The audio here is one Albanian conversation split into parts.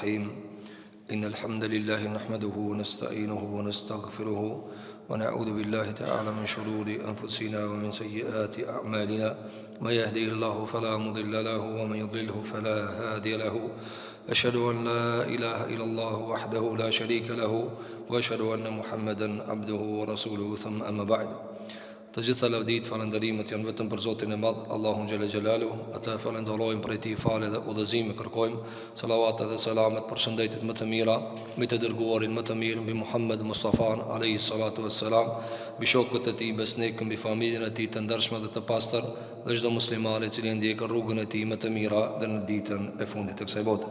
الرحيم إن الحمد لله نحمده ونستعينه ونستغفره ونعوذ بالله تعالى من شرور أنفسنا ومن سيئات أعمالنا من يهديه الله فلا مضل له ومن يضلله فلا هادي له أشهد أن لا إله إلا الله وحده لا شريك له وأشهد أن محمدا عبده ورسوله ثم أما بعد. Të gjitha lavdit, falënderimet janë vetëm për Zotin e Madh, Allahun xhela xhelalu. Atë falenderojmë për tij falë dhe udhëzim, kërkojmë salavat dhe selamet për shëndetit më të mira, mbi të dërguarin më të mirë, mbi Muhammed Mustafan alayhi salatu wassalam, mbi shokët e tij besnik, mbi familjen e tij të ndershme dhe të pastër, dhe çdo musliman i cili ndjek rrugën e tij më të mira deri në ditën e fundit të kësaj bote.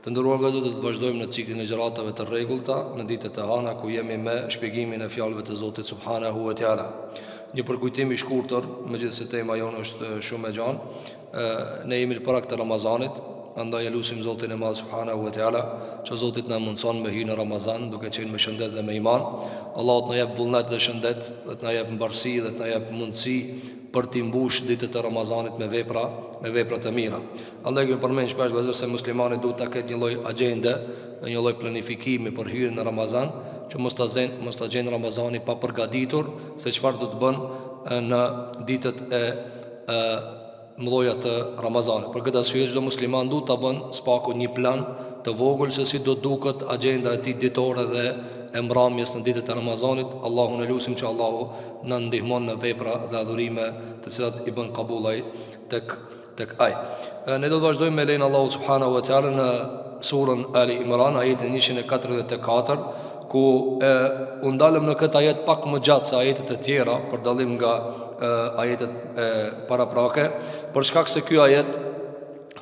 Të nderuar vëllezër, do të vazhdojmë në ciklin e gjëratave të rregullta në ditët e hëna, ku jemi me shpjegimin e fjalëve të Zotit subhanahu wa taala. Një përkujtim i shkurtër, megjithëse tema jonë është shumë e gjanë. Ne jemi në prag të Ramazanit, andaj lutim Zotin e Madh subhanahu wa taala që Zoti na mundson me hyrje në Ramazan duke qenë me shëndet dhe me iman. Allahu të na jap vullnet dhe shëndet, dhe të na jap mbarësi dhe të na jap mundësi për të mbushur ditët e Ramazanit me vepra të mira. Andaj kemi përmend shpesh vëllezër se muslimani duhet ta ketë një lloj agjende, një lloj planifikimi për hyrjen në Ramazan, që mos ta gjen Ramazani pa përgatitur se çfarë do të bën në ditët e mëdha të Ramazanit. Për këtë arsye çdo musliman duhet ta bën spaku një plan të vogël se si do duket agjenda e tij ditore dhe e mbrëmjes në ditët e Ramazanit. Allahun e lutim që Allahu na ndihmon në vepra dhe adhurime të cilat i bën kabullaj tek ai. Ne do të vazhdojmë me lein Allahu subhanahu wa taala në surën Ali Imran, ajetin 144, ku u ndalëm në këtë ajet pak më gjatë se ajetet e tjera, për dallim nga ajetet paraprake, për shkak se ky ajet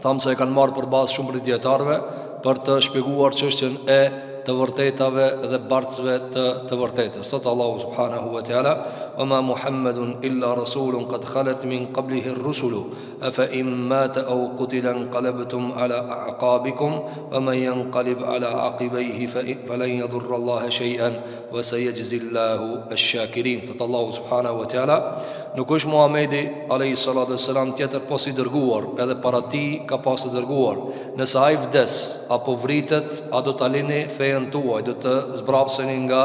thamë se e kanë marrë për bazë shumë prej dietarëve për të shpjeguar çështjen e të vërtetave dhe bartësve të vërtetës. Thot Allahu subhanahu wa taala: "Wa ma Muhammadun illa rasulun qad khalat min qablihi ar-rusulu afa in mata aw qutila inqalabtum ala a'qabikum wa man yanqalib ala aqibayhi falan yadhurra Allaha shay'an wa sayajzi Allahu ash-shakirin." Thot Allahu subhanahu wa taala: nuk është Muhamedi alayhi salatu wassalam tjetër pos i dërguar, edhe para tij ka pas të dërguar. Nëse ai vdes apo vritet, a do ta lini fejen tuaj, do të zbrapseni nga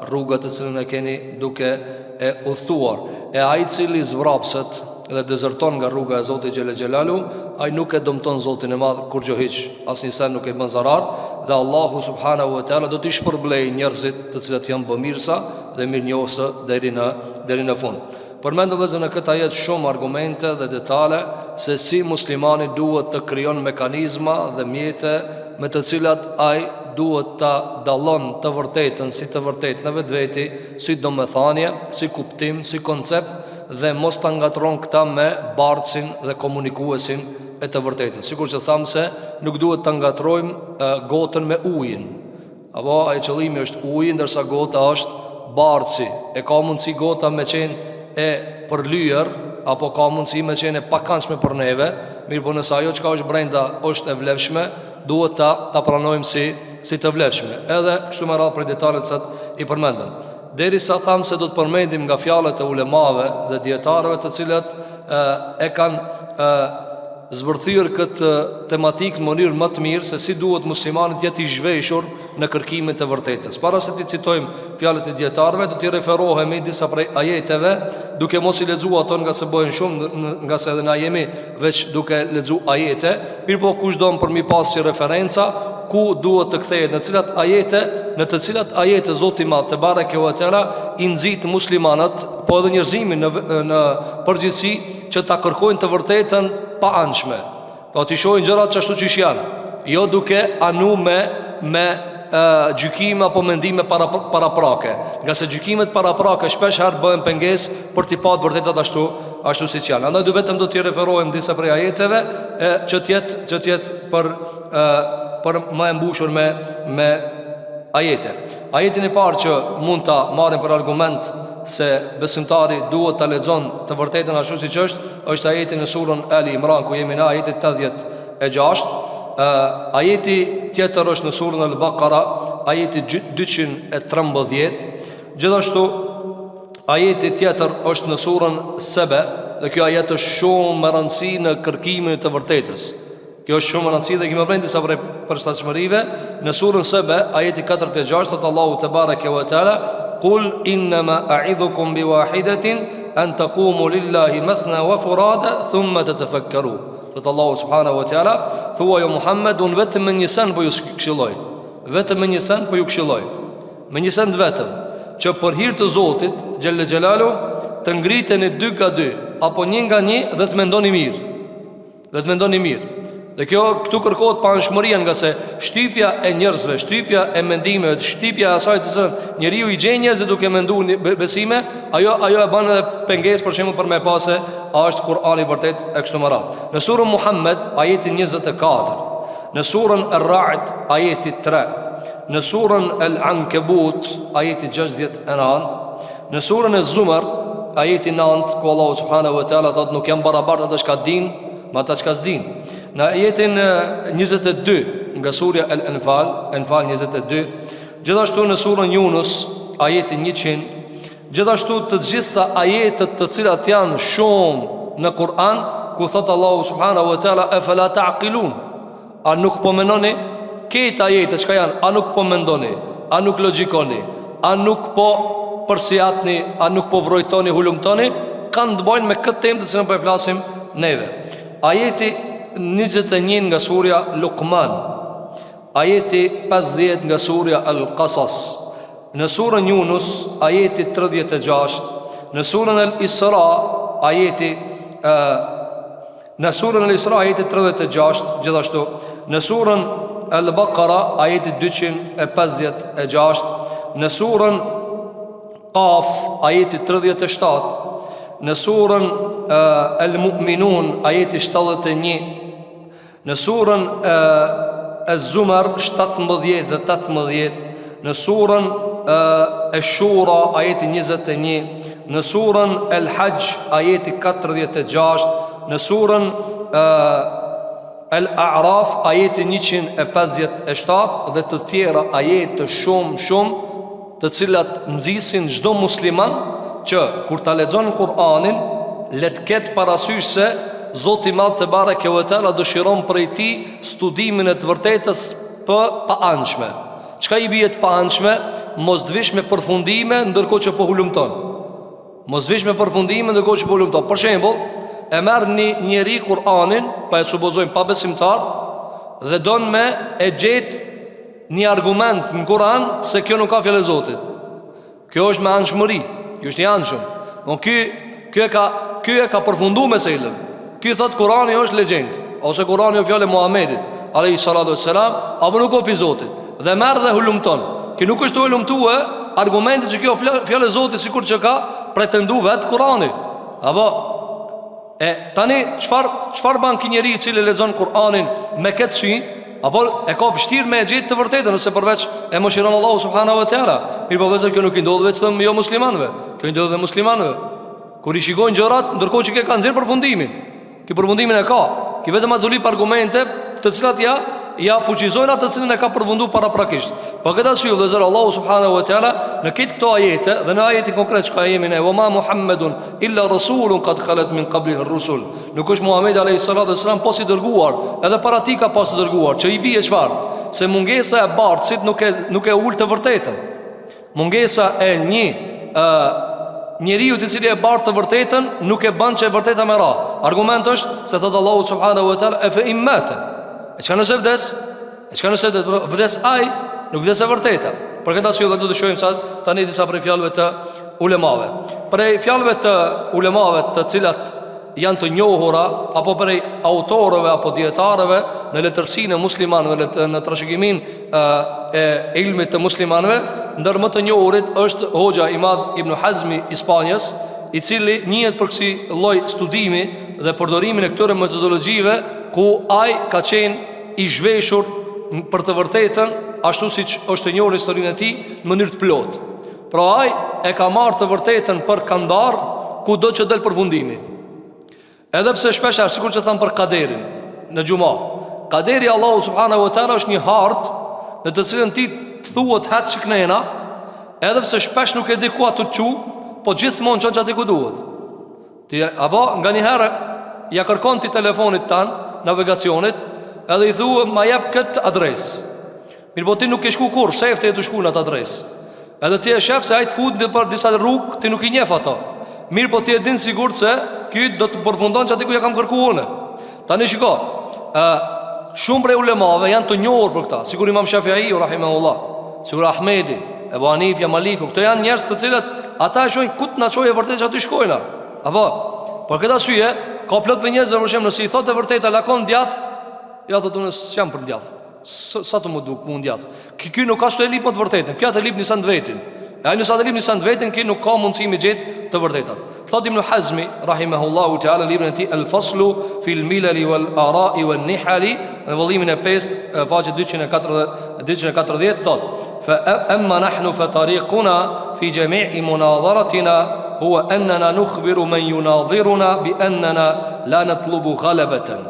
rrugat të cilën e keni duke e udhëtuar. E ai i cili zbrapset dhe dezerton nga rruga e Zotit xhela xhelalu, ai nuk e dëmton Zotin e Madh kurrë hiç, asnjëse nuk e bën zarar, dhe Allahu subhanahu wa taala do t'i shpërblej njerëzit të cilët janë bamirësa dhe mirënjohës deri në fund. Përmendë vëllezër në këtë ajet shumë argumente dhe detale se si muslimani duhet të krijon mekanizma dhe mjete me të cilat ai duhet ta dallon të vërtetën si të vërtetë në vetveti, si domethënie, si kuptim, si koncept, dhe mos ta ngatron këta me bardhësin dhe komunikuesin e të vërtetës. Sikur që thamë se nuk duhet ta ngatrojmë gotën me ujin. Apo ai qëllimi është uji, ndërsa gota është bardhësi. E ka mundësi gota me qenë e përlyer, apo ka mundësi me qenë e pakëndshme për neve, mirë po nëse ajo çka është brenda është e vlefshme, duhet ta pranojmë si të vlefshme. Edhe kështu me radhë për detalet që i përmendëm. Derisa thamë se do të përmendim nga fjalët e ulemave dhe dietarëve të cilët e kanë zbërthyer këtë tematikë në mënyrë më të mirë se si duhet muslimani të jetë i zhveshur në kërkimin të vërtetës. Para se të citojmë fjalët e dietarëve, do t'i referohemi disa prej ajeteve, duke mos i lexuar ato nga se bëhen shumë, nga se edhe na jemi veç duke lexuar ajete, mirëpo kush do për mi pas si referenca ku duhet të kthehet, në të cilat ajete Zoti i Madh te bareke ve teala i nxit muslimanët, po edhe njerëzimin në përgjithësi, që ta kërkojnë të vërtetën pa anshme. Po t'i shohin gjërat ashtu siç janë, jo duke anu me gjykime apo mendime paraprake. Nga se gjykimet paraprake shpesh herë bëhen pengesë për t'i pasur vërtetat ashtu siç janë. Andaj vetëm do t'i referohem disa prej ajeteve që të jetë për më e mbushur me ajete. Ajetin e parë që mund ta marrim për argument se besimtari duhet ta lexon të vërtetën ashtu siç është ajeti në surën Ali Imran, ku jemi në ajetin 86. Ajeti tjetër është në surën Al-Baqara, ajeti 213. Gjithashtu ajeti tjetër është në surën Sebe, dhe kjo ajet është shumë me rëndësi në kërkimin të vërtetës. Kjo është shumë rëndësishme dhe kemi bërë disa përshtatshmërive në surën Sebe, ajeti 46, thot Allahu te bareke ve teala, "Qul innama a'idhukum biwahidatin an taqumu lillahi mathna wa furada thumma tatafakkaru." Thot Allahu subhanahu wa taala, thuaj o Muhammed, unë vetëm me një sen po ju këshilloj. Vetëm me një sen po ju këshilloj. Me një sen vetëm, që për hir të Zotit xhelle xhelalu të ngriteni 2 nga 2 apo 1 nga 1 dhe të mendoni mirë. Dhe të mendoni mirë. Dhe këtu kërkohet paanshmëria, nga se shtypja e njerëzve, shtypja e mendimeve, shtypja e asaj të zën njeriu i gjen njerëz duke menduar besime, ajo e bën edhe pengesë për shembull për me pasë a është Kur'ani vërtet e kështu me radhë. Në surën Muhammed ajeti 24, në surën Ar-Ra'd ajeti 3, në surën Al-Ankabut ajeti 69, në surën Az-Zumar ajeti 9, ku Allahu subhanahu wa taala thotë nuk janë barabartë ata që din me ata që s'din. Në ajetin 22 nga surja Al-Anfal, Anfal 22, gjithashtu në surën Yunus ajetin 100, gjithashtu të gjitha ajetet të cilat janë shumë në Kur'an, ku thot Allahu subhanahu wa taala afala ta'qilun, a nuk po mendoni? Këto ajete çka janë? A nuk po mendoni? A nuk logjikoni? A nuk po përsijatni? A nuk po vrojtoni, hulumtoni? Kanë të bëjnë me këtë temë që ne po e flasim neve. Ajeti 21 nga surja Luqman, ajeti 50 nga surja Al-Qasas, në surën Yunus ajeti 36, në surën Al-Isra ajeti në surën Al-Isra ajeti 36, gjithashtu në surën Al-Baqara ajeti 256, në surën Qaf ajeti 37, në surën Al-Mu'minun ajeti 71, në surën Az-Zumar 17 dhe 18, në surën Ash-Shura ajeti 21, në surën Al-Hajj ajeti 46, në surën Al-A'raf ajeti 157 dhe të tjera ajete shumë të cilat nxisin çdo musliman që kur ta lexon Kur'anin le të ketë parasysh se Zoti i Madh te bareke ve teala dëshiron prej tij studimin e të vërtetës pa anshme. Çka i bie të pa anshme? Mos dvish me përfundime ndërkohë që po hulumton. Mos dvish me përfundime ndërkohë që po hulumton. Për shembull, e merr një njeri Kur'anin, pa e supozojmë pa besimtar, dhe don me e gjet një argument në Kur'an se kjo nuk ka fjalë e Zotit. Kjo është me anshmëri, kjo është i anshëm. Ky e ka përfunduar meselën. Ky thot Kur'ani është legjend, ose Kur'ani është fjalë e Muhamedit alayhi salatu wassalam, apo nuk ka Zotit. Dhe merr dhe hulumton. Ky nuk është të hulumtuar argumenti që kjo fjalë e Zotit sikur që ka pretenduar vetë Kur'ani. Apo tani çfarë bën ky njeri i cili lexon Kur'anin me këtë sy, apo e ka vështirë me gjetë të vërtetën, nëse përveç e mëshiron Allahu subhanahu wa taala. Mirë, po vëzhgë kjo nuk i ndodh vetëm jo muslimanëve, kjo i ndodh edhe muslimanëve. Kur i shikojnë gjërat, ndërkohë që ka nxjerr përfundimin. Ky përfundimin e ka. Ki vetëm ato lip argumente të cilat ja fuqizojnë atë cilën e ka përfunduar paraprakisht. Po këtë arsye vëzhgë Allahu subhanahu wa taala në këto ajete dhe në ajetin konkret që jemi ne, "Wa ma Muhammedun illa rasulun qad khalat min qablihi ar-rusul." Nuk është Muhamedi alayhi salatu wasalam pas i dërguar, edhe para tij ka pas i dërguar. Që i bie çfarë? Se mungesa e bartësit nuk e ul të vërtetën. Mungesa e njeriu i cili e bart të vërtetën nuk e bën që e vërteta me ra. Argumenti është se thot Allahu subhanahu wa taala e fa immata. E çka nëse vdes ai, nuk vdes e vërteta. Për këtë arsye do të shohim sa tani disa prej fjalëve të ulemave. Prej fjalëve të ulemave të cilat janë të njohura apo prej autorëve apo dietarëve në letërsinë e muslimanëve, në trashëgimin e ilmit të muslimanëve, ndër më të njohurit është Hoxha i Madh Ibn Hazmi i Spanjës, i cili njihet për kësi lloj studimi dhe përdorimin e këtyre metodologjive, ku ai ka qenë i zhveshur për të vërtetën, ashtu siç është e njohur historinë e tij në mënyrë të plotë. Pra ai e ka marrë të vërtetën për kandar kudo që del përfundimi. Edhe pse shpesh sikur që thamë për kaderin në xhumë. Kaderi Allahu subhanahu wa taala është një hartë në të cilën ti të thuhet hat çiknena, edhe pse shpesh nuk e di ku ato çu, po gjithmonë çon çati ku duhet. Ti apo nganjëherë ja kërkon ti telefonit tan, navigacionit, edhe i thua ma jep këtë adres. Mirë po ti nuk e shku kur, se efte e të shku në atë adres. Edhe ti e shef se ajtë fut në për disa rrugë, ti nuk i njef ato. Mirë po ti e din sigur se kyt do të përfundon që ati ku ja kam kërku une. Tani shiko, shumë prej ulemave janë të njohur për këta. Sigur Imam Shafi'i, rahimahullah, sigur Ahmedi, Ebu Hanifja, Maliku. Këto janë njerëz të cilët ata e shojnë ku të na çojë vërtet që aty shkojna. Apo, por këtë arsye, ka plot me njerëz që nëse i thotë vërtet lakon djath, ja thotë unë s'jam për djath. Sa të më duk mund djath. Ky nuk ka të lip më të vërtetën. Kjo atë lip nisan të vetin. E ai nëse atë lip nisan të vetin, ky nuk ka mundësi me gjetë të vërtetat. Thot Ibn Hazmi, rahimahullahu ta'ala, në librin e tij Al-Faslu fil Milali wal Ara'i wan Nihali, në vëllimin e 5, faqe 240, thot: "Fa amma nahnu fa tariquna fi jami'i munadharatina huwa annana nukhbiru man yunadhiruna bi annana la natlubu ghalabatan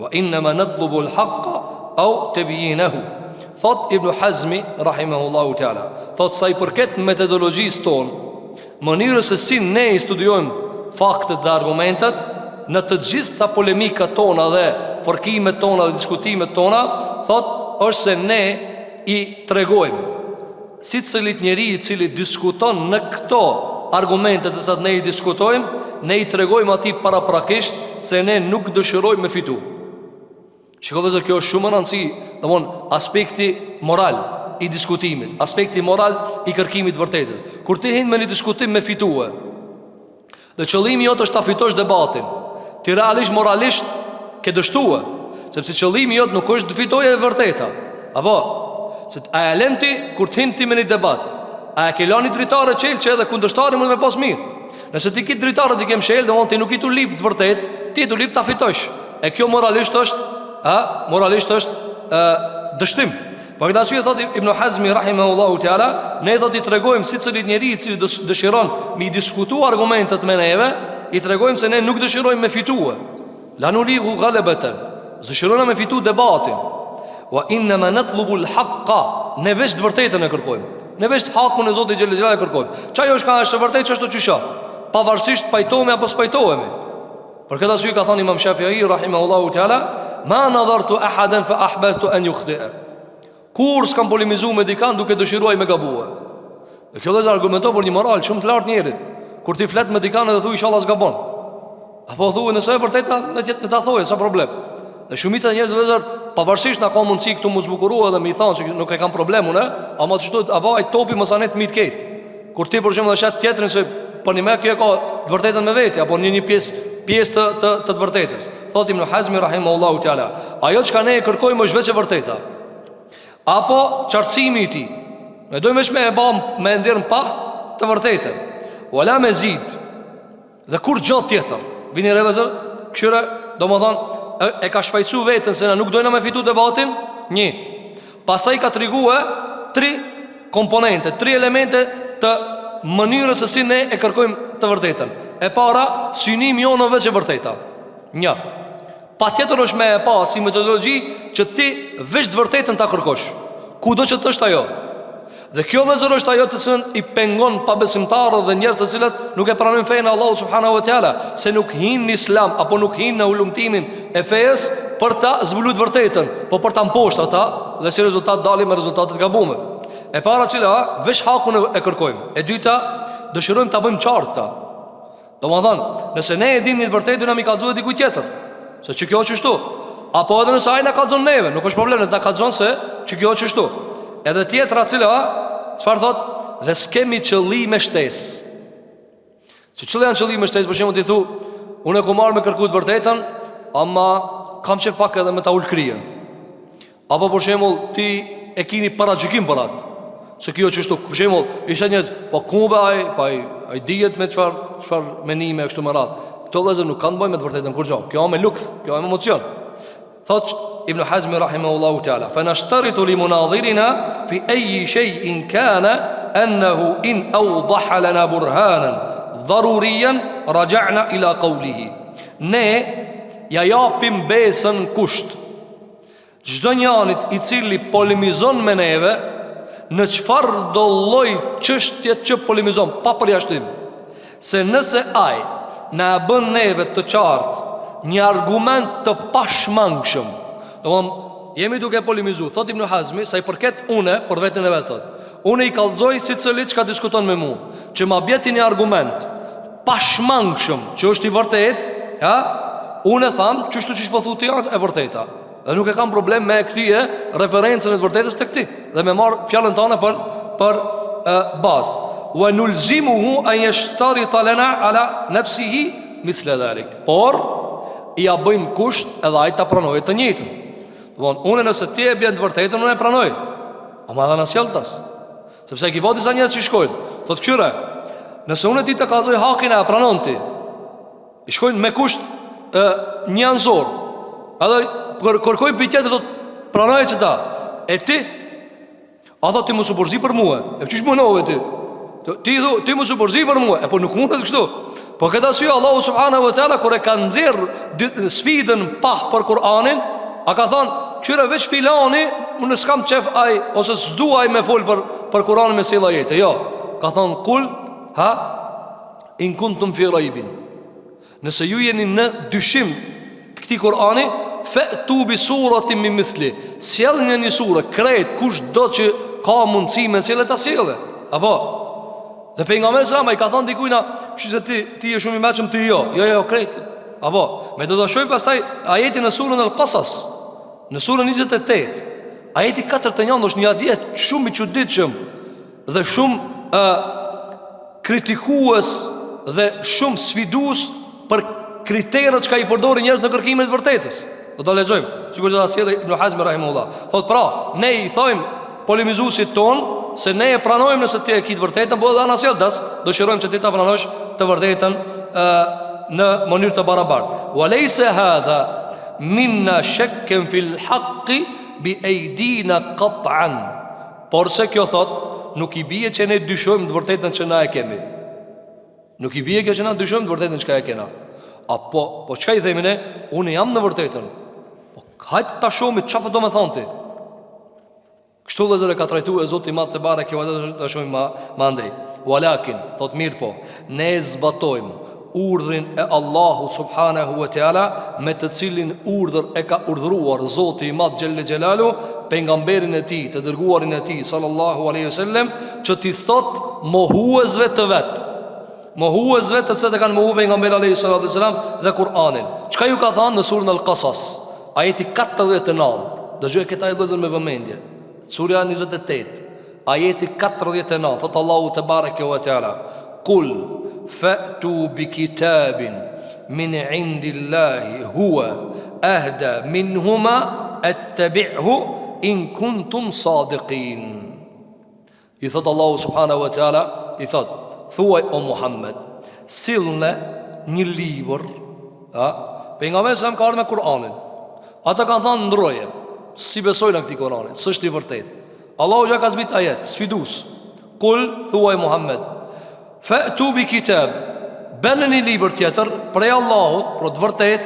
wa inma natlubu al-haqqa aw tabyinahu." Thot Ibn Hazmi, rahimahullahu ta'ala, thot sa i përket metodologjisë tonë, mënyrës se si ne i studiojmë faktet dhe argumentet, në të gjitha polemikat tona dhe forkimet tona dhe diskutimet tona, thot është se ne i tregojmë si cilit njeri i cili diskuton në këto argumentet dhe sa të ne i diskutojmë, ne i tregojmë ati paraprakisht se ne nuk dëshirojmë me fitu. Shikove zë, kjo është shumë në nësi, aspekti moral i diskutimit, aspekti moral i kërkimit vërtetës. Kur ti hin me një diskutim me fitue, dhe qëllimi jot është ta fitosh debatin, ti realisht moralisht ke dështue, sepse qëllimi jot nuk është të fitoje e vërteta. Apo, se a e len ti kur ti hin ti me një debat, a e ke lani dritare qelë që edhe kundërshtari mund me pas mirë. Nëse ti kitë dritare ti kem shelë, dhe ti nuk i tu lip të vërtet, ti i tu lip ta fitosh. E kjo moralisht është dështim. Për këtë arsye thot Ibn Hazmi rahimahullahu ta'ala, ne thot i tregojmë si cilit njeri i cili dëshiron me i diskutu argumentet me neve, i tregojmë se ne nuk dëshirojmë me fitue. La nurigu ghalabatan, dëshirojmë me fitu debatin. Wa inma natlubu al-haqqa, ne veç të vërtetën e kërkojmë. Ne veç hakun e Zotit xhelal xhelal e kërkojmë. Çajo është ka është vërtet çështë çysha. Pavarësisht pajtohemi apo spajtohemi. Për këtë arsye ka thënë Imam Shafi'i rahimahullahu ta'ala, ma nadhartu ahadan fa ahbabtu an yukhti'a. Kur s'kam polemizuar me dikan duke dëshiruar me gabue. Dhe kjo dhe argumenton për një moral shumë të lartë njerit. Kur ti flet me dikan edhe thuaj inshallah s'gabon. Apo thuaj nëse është vërtet në ta thojë, sa problem. Dhe shumica e njerëzve vëzër, pavarësisht na ka mundësi këtu mos zbukurua dhe më i thonë se nuk e kanë problemun, ama të shtohet apo ai topi mos anet mit ket. Kur ti për shembull shat tjetrin se po një me kjo ka të vërtetën me veti apo një pjesë të vërtetës. Thot Ibn Hazmi rahimahullahu ta'ala, ajo çka ne e kërkojmë është vetë e vërteta. Apo qartësimi i tij. Ne dojmë me e bëm me nxjerrën pa të vërtetën. Wala mazid. Dhe kur gjatë tjetër, vini revëzër, këshire, domethënë e ka shfaqsu veten se na nuk dojna me fitu debatin. 1. Pastaj ka tregue 3 komponente, 3 elemente të mënyrës se si ne e kërkojmë të vërtetën. E para, synimi jonë veç e vërteta. 1. Patjetër është me e pa si metodologji që ti veç të vërtetën ta kërkosh, kudo që të është ajo. Dhe kjo vëzër është ajo të cilën i pengon pabesimtarët dhe njerëz të cilët nuk e pranojnë fenë e Allahut subhanahu wa taala, se nuk hinë në islam apo nuk hinë në ulumtimin e fejes për ta zbuluar vërtetën, po për ta mposhtë ata dhe si rezultat dalim me rezultate të gabuara. E para cila veç hakun e kërkojmë. E dyta, dëshirojmë ta bëjmë qartë ta. Domethënë, nëse ne e dimë të vërtetën, na mi kallëzohet dikujt tjetër. Se që kjo është kështu. Apo edhe nëse ai na kallëzon neve, nuk është problem, ne ta kallëzon se që kjo është kështu. Edhe tjetra cila, çfarë thot? Dhe s'kemi qëllime shtesë. Se çfarë janë qëllime shtesë? Për shembull ti thu, unë e kam marrë me kërkuar të vërtetën, ama kam qef pak edhe me ta ul krijen. Apo për shembull ti e keni paragjykim për atë. Se kjo që shtu, për shembull, ishte njerëz, po kumbe ai dihet me çfarë menime kështu më radh. Këto vëllezër nuk kanë bëjmë me të vërtetën kur gjao. Kjo me lukth, kjo me emocion. Thot Ibn Hazmi rahimahullahu ta'ala, fa nashtaritu li munadhirina fi ayi shay'in kana annahu in awdaha lana burhanan daruriyan raja'na ila qawlihi. Ne ja japim besën kusht çdo njanit i cili polemizon me neve në çfarë do lloj çështje që polemizon pa përjashtim, se nëse ai na bën neve të qartë një argument të pashmangshëm Jemi duke polemizu. Thot Ibn Hazmi, sa I përket une, për vetën e vetë thot, une I kallëzoj si cili që ka diskuton me mu, që ma bjeti një argument pashmangshëm që është I vërtet, ja, une tham, qështu që shpëthu të janë e vërteta. Dhe nuk e kam problem me këthije referencën e të vërtetës të këti, dhe me marë fjallën tane për bazë. Wa nulzimuhu an yashtarita lana ala nafsihi mithla dhalik. Por ja bëjmë kusht edhe ai ta pranojë të njëjtën. Unë nëse ti e bën të vërtetën, unë e pranoj. Ama dha na sjelltas. Sepse ki po disa njerëz që shkojnë, thotë kyre, nëse unë ti të kallzoj hakin e pranon ti. I shkojnë me kusht një anzor. Edhe kërkojnë për tjetër, thotë pranoj çta. E ti? A thotë ti mos u borzi për mua. E çish munove ti? Ti mos u borzi për mua. E po nuk mundet kështu. Po këtë arsye Allahu subhanahu wa taala kur e ka nxjerr sfidën për Kur'anin, a ka thonë, qyre veç filani, unë s'kam qef aj, ose s'duaj me fol për Kur'anin me silla jetë. Jo, ka thonë, kul, in kuntum fi rajbin. Nëse ju jeni në dyshim këti Kur'ani, fa'tu bi suratin min mithli. Sjell një sure, krejt, kush do që ka mundësi me sjellë ta sjellë. Apo? Dhe pejgamberi sallallahu I ka thonë dikujna, kështu se ti je shumë I mëshëm, ti jo. Jo, krejt. Apo, me do të shohim pastaj ajetin në surën Al-Qasas, në surën 28. Ajeti 41 është një ajet shumë I çuditshëm dhe shumë kritikues dhe shumë sfidues për kriteret që I përdorin njerëz në kërkimin e vërtetës. Do ta lexojmë, sigurisht do ta sjellë Ibn Hazm rahimahullah. Thotë pra, ne I thojmë polemizuesit ton se ne e pranojmë nëse ti e ke të vërtetën, po edhe ana sjelltas, dëshirojmë që ti ta pranosh të vërtetën në mënyrë të barabartë. Wa laysa hadha minna shakkan fil haqqi bi aydina qat'an. Por se kjo thot, nuk I bie që ne dyshojmë të vërtetën që na e kemi. Nuk I bie kjo që na dyshojmë të vërtetën që e kena. Po çka I themi ne? Unë jam në vërtetën. Po hajt ta shohim çfarë do të thonë ti. Kështu vëllezër e ka trajtuar Zoti I Madh te bareke ve teala, do shohim më andej. Walakin, thot mirë po, ne zbatojmë urdhrin e Allahut subhanahu wa taala, me të cilin urdhër e ka urdhëruar Zoti I Madh xhelle xhelalu pejgamberin e tij, të dërguarin e tij sallallahu alaihi wasallam, që ti thot mohuesve të vet. Mohuesve të se të kanë mohu pejgamberi alaihi salatu wasalam dhe Kur'anin. Çka ju ka thënë në surën Al-Qasas, ajeti 49. Dëgjoj këtë ajet vëllezër me vëmendje. Surja 28, ajeti 49, thot Allahu te bareke ve teala, Qul fa'tu bi kitabin min indillahi huwa ahda minhuma attabi'hu in kuntum sadiqin. I thot Allahu subhanahu wa taala, I thot, thuaj o Muhammed, sillne një libër, pejgamberi sa ka ardhur me Kur'anin. Ata kanë thënë ndroje, si besojnë në këtij Kur'anit, s'është I vërtet. Allahu ja ka zbrit ajet, sfidus. Kul, thuaj Muhammed, fa'tu bi kitab, bënë një libër tjetër prej Allahut, për të vërtet,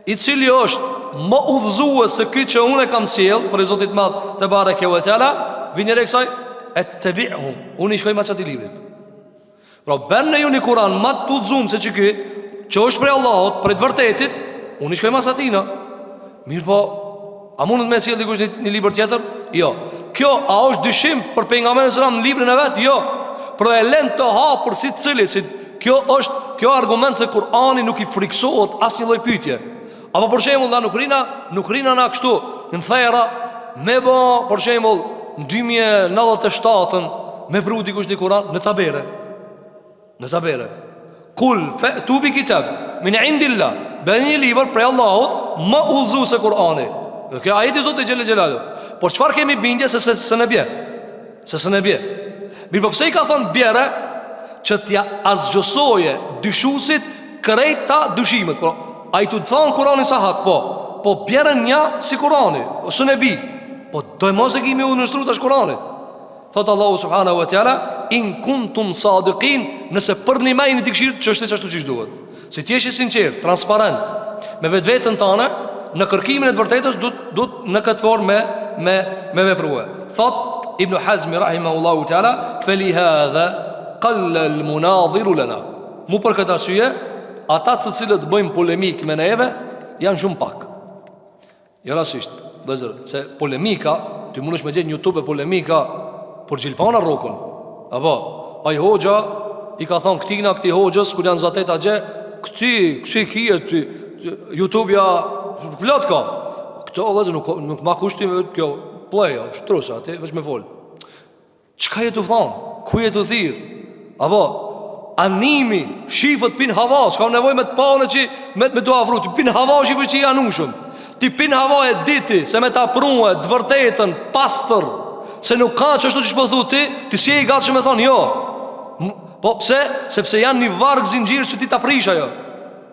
I cili është më udhëzues se ky që unë kam sjell për Zotit Madh te bareke ve teala, vini re kësaj attabi'hu, unë I shkoj me çati librit. Pra bënë ju një Kur'an më të udhëzuar se ky, që është prej Allahut, për të vërtetit, unë I shkoj me çatina. Mirë po, a mundet me sjell dikush një libër tjetër? Jo. Kjo a është dyshim për pejgamberin sallallahu në librin e vet? Jo. Por e lën të hapur si cilit, si kjo argument se Kur'ani nuk I friksohet asnjë lloj pyetje. Apo për shembull, nuk rina na kështu në thera me bë, për shembull, në 2097 me pru dikush një Kur'an në tabere. Në tabere. Kul fa'tu bi kitab min indillah, bëni një libër prej Allahut më udhëzues se Kur'ani. Kjo ajeti Zotit xhelel xhelalu. Por çfarë kemi bindje se s'e bie? Se s'e bie. Mirë, po pse I ka thonë bjere që t'ja azgjësoje dyshusit krejta dyshimet. Po, a I të thonë Kurani sa hak, po bjere nja si Kurani, o së ne bi. Po doj mos e kimi u nështru tash Kurani. Thotë Allahu subhanahu wa ta'ala, in kuntum sadiqin, nëse për një majnë t'i këshirë që është qashtu që duhet. Si t'jeshi sinqer, transparent, me vetë vetën tane, në kërkimin e të vërtetës, du në këtë formë me vepruhe. Thotë Ibn Hazmi rahimahullahu ta'ala, felihadha qalla al-munadhiru lana. Mu për këtë arsye, ata të cilët bëjmë polemik me neve janë shumë pak. Jo rasisht, vëzër, se polemika, ti mundesh me gjetë në YouTube polemika për gjilpana rrokun. Apo, ai hoxha i ka thonë këti hoxhës kur janë zatet a gje, këti kije ti YouTube-ja plot ka. Këto vëzër nuk ma kushtim kjo pleja, shtrusa, ti veç me fol. Çka je të thonë? Ku je të thirr? Apo animi, shifët pin hava, s'ka nevoj me të paune që me të afru, ti pin hava shifët që i anushëm. Ti pin hava e diti, se me ta pruhe, dëvërtetën, pastër, se nuk ka që është të që shpëthu ti si e i gatë që me thonë, jo. Po pse? Sepse janë një vargë zingjirë që ti ta prisha jo.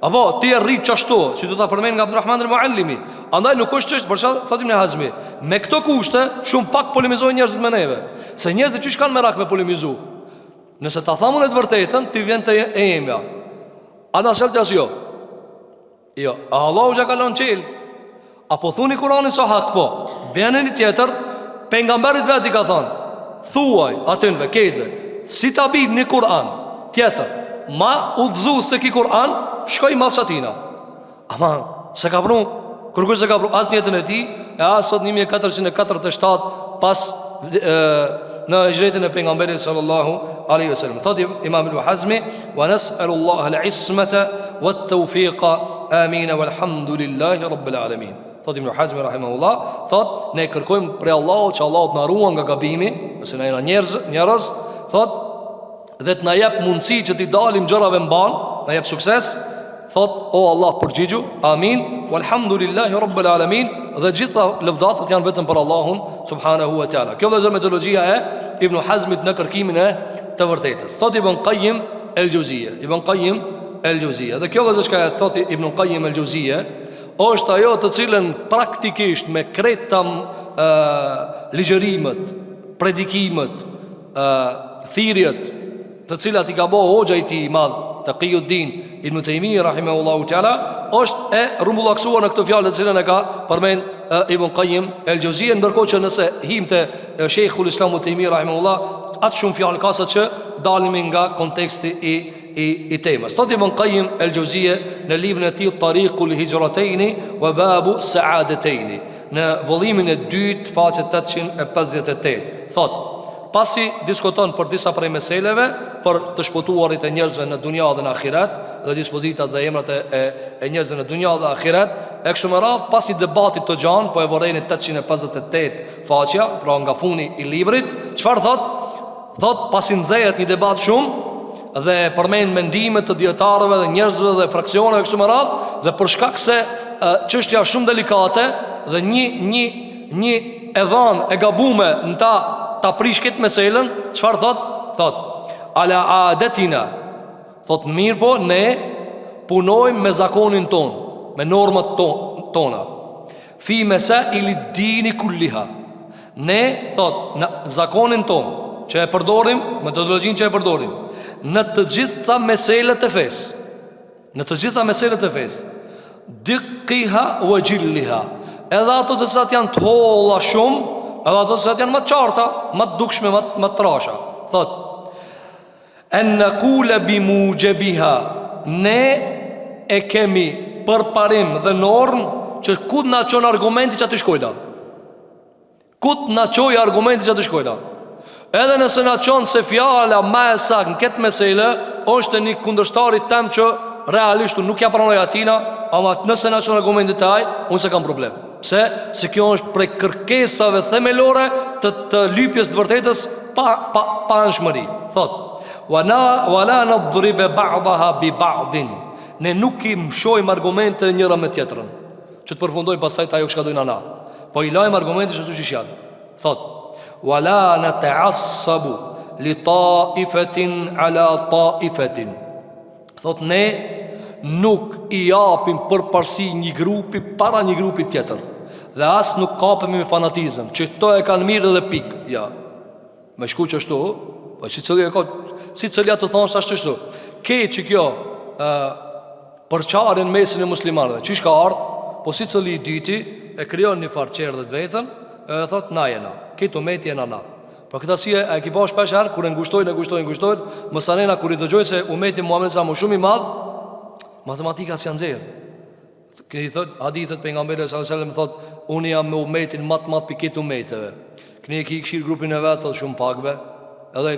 Apo, ti e rritë qashtu, që tu ta përmen nga Abdurrahman al-Muallimi. Andaj nuk është qështë, për çfarë thotim në Hazmi, me këto kushte, shumë pak polemizojnë njerëzit me neve. Se njerëzit që shkanë merak me polemizu. Nëse ta thamun e të vërtetën, ti vjen të e emja. A nësel të asë jo. Jo, a Allah u gjakalon qelë. Apo thuni Kurani sa hak po. Bjene një tjetër, pejgamberit veti ka thonë, thuaj atënve, ketve, si ta bim një Kur'an tjetër, ma udhzu se ki Kur'an, shkoj mas atina. Ama, se ka pru, kërkush se ka pru, as njetën e ti, e as sot 1447 pas në hijretin e pejgamberit sallallahu alaihi wasallam. Thot Imam Ibn Hazmi, wa nas'alullaha al-ismata wat-tawfiqa, amin walhamdulillahi rabbil alamin. Thot Ibn Hazmi rahimahullah, thot ne kërkojmë prej Allahut që Allahu të na ruan nga gabimi, nëse na jena njerëz, thot dhe të na jep mundësi që t'i dalim gjërave mban, na jep sukses. Thot o Allah përgjigju, amin walhamdulillahi rabbil alamin, dhe gjitha lëvdatët janë vetëm për Allahun subhanahu wa taala. Kjo vëzër metodologjia e Ibn Hazmit në kërkimin e të vërtetës. Thot Ibn Qayyim el-Jauziyja, dhe kjo vëzër çka e thot Ibn Qayyim el-Jauziyja është ajo të cilën praktikisht me kreta ligjërimet, predikimet, thirrjet të cilat i ka bëu hoxha i tij i madh Taqiyuddin Ibn Taymiyyah rahimahullahu taala, është e rrumbullaksuar në këtë fjalë të cilën e ka përmend Ibn Qayyim el-Jauziyja, ndërkohë që nëse himte Sheikhul Islam Ibn Taymiyyah rahimahullah, atë shumë fjalë ka sa që dalimi nga konteksti i temës. Thot Ibn Qayyim el-Jauziyja në librin e tij Tariqul Hijratayn wa Babu Sa'adatayn, në vollimin e dytë faqe 858, thot pasi diskuton për disa prej meseleve për të shpëtuarit e njerëzve në dunja dhe në ahiret, dhe dispozitat dhe emrat e njerëzve në dunja dhe ahiret, e kështu me radhë, pasi debatit të gjanë, po e vorrejnë 858 faqja, pra nga funi i librit, çfarë thot? Thot pasi nxehet një debat shumë dhe përmend mendimet të dietarëve dhe njerëzve dhe fraksioneve kështu me radhë, dhe për shkak se çështja është shumë delikate dhe një edhan e gabume në ta prish këtë meselën, çfarë thot? Thot ala adetina, thot mirë po ne punojmë me zakonin ton, me normat tona, fi masail ad-din kulliha, ne thot në zakonin ton që e përdorim, metodologjinë që e përdorim në të gjitha meselet e fesë, në të gjitha meselet e fesë, diqiha wa jilliha, edhe ato të cilat janë të holla shumë, edhe ato të cilat janë më të qarta, më të dukshme, më të trasha. Thot an naqula bi mujabiha, ne e kemi përparim dhe normë që ku të na çon argumenti që aty shkojla, ku të na çoj argumenti që aty shkojla. Edhe nëse na çon se fjala më e saktë në këtë meselë është një kundërshtarit tem që realisht nuk ja pranoj atina, ama nëse na çon argumentet e ai, unë se kam problem. Pse? Se kjo është prej kërkesave themelore të lypjes të vërtetës pa anshmëri. Thot wala nadribe ba'daha bi ba'din, ne nuk i mshojmë argumente njëra me tjetrën, që të përfundojmë pasaj të ajo këshka dojnë ana, po i lajmë argumente që të shishjanë. Thot wala nata'assabu li ta'ifetin ala ta'ifetin, thot ne nuk i japim përparësi një grupi para një grupi tjetër, dhe as nuk kapemi me fanatizëm, që to e kanë mirë dhe pik. Ja, me shku që shtu, po si cëllia të thonë ashtë shtu, ke që kjo përqarën mesin e muslimarëve, që shka ardhë, po si cëlli i dyti e kryon një farë qerë dhe të vetën, e thot na jena, kitu meti jena na. Por këta si e kipa shpesh herë, kur e ngushtojnë, mësanena kur i dëgjoj se umeti Muhammed sa më shumë i madh, matematika s'janë nxjerr. Këni thot hadithet pejgamberit sallallahu alajhi wasallam thot, unë jam me umetin mat pikit umeteve. Këni e ki këshir grupin e vetë, thot shumë pakve. Edhe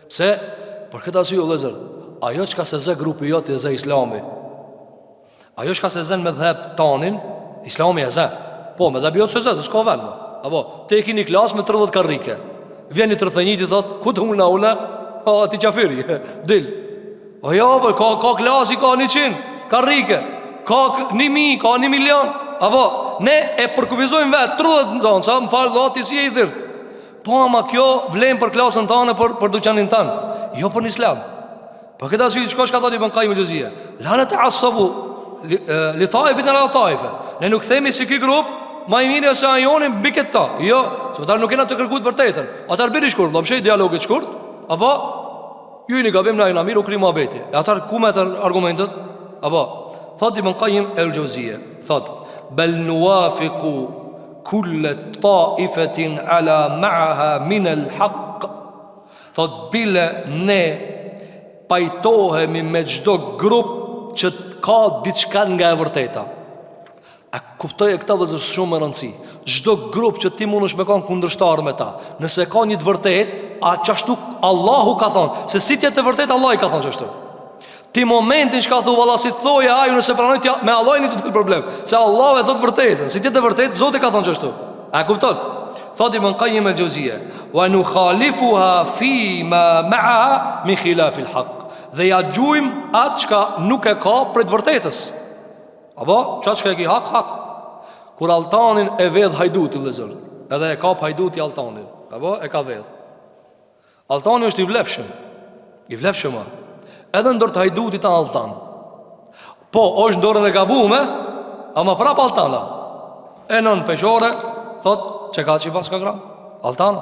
pse? Për këtë arsye o vëllezër, ajo çka se zë grupi jot e zë Islami. Ajo çka se zën me dhëb tanin, Islami e zë. Po, me dhëb jot se zë, s'ka vend. Apo, te e keni klasë me 30 karrike. Vjen i 31 i thot, ku të ula? Ti qafiri, dil. O jo, ka klasi, ka 100 karrike, ka 1000, ka 1 milion. Apo, ne e përkufizojmë vetë 30 në zonë, sa më falë do ti si e i thirt. Po, ama kjo vlen për klasën tanë, për duqanin tanë, jo për në Islam. Për këtë arsye çka thot Ibn Qayyim el-Jauziyja, la nata'assabu li ta'ifatin ala ta'ifa. Ne nuk themi se ky grup më i mirë se ajoni mbi këta. Jo, sepse nuk kena të kërkuar të vërtetën. Ata bëri shkurt, do mshej dialogit shkurt, apo ju i gabim na mirë u kri muhabeti. Ata ku me atë argumentet? Apo thot Ibn Qayyim el-Jauziyja, thot bal nuwafiqu kull ta'ifatin ala ma'aha min al-haqq. Thot bile ne pajtohemi me çdo grup që ka diçka nga e vërteta. A kuptoj e këta vëzër shumë më rëndësi. Çdo grup që ti mundesh me kanë kundërshtar me ta, nëse ka një të vërtet, a qashtu Allahu ka thonë, se si tjetë të vërtet Allah i ka thonë qashtu. Ti momentin që ka thu valla si të thoje aju nëse pranoj me Allah një të problem, se Allah e thot vërtetën, si tjetë të vërtet, Zoti ka thonë qashtu. A kupton? Thot Ibn Qayyim el-Jauziyja, wa nukhalifuha fi ma ma'aha min khilaf al-haq. Dhe ja gjujmë atë çka nuk e ka për të vërtetës. Apo, qatë çka e ki hak. Kur altanin e vedh hajduti vëllezër, edhe e kap hajduti altanin, apo e ka vedh. Altani është i vlefshëm. Edhe ndër të hajdutit të altan. Po, është ndorën e gabume, ama prap altana. E nën peshore, thot, që ka që i pas ka gram? Altana.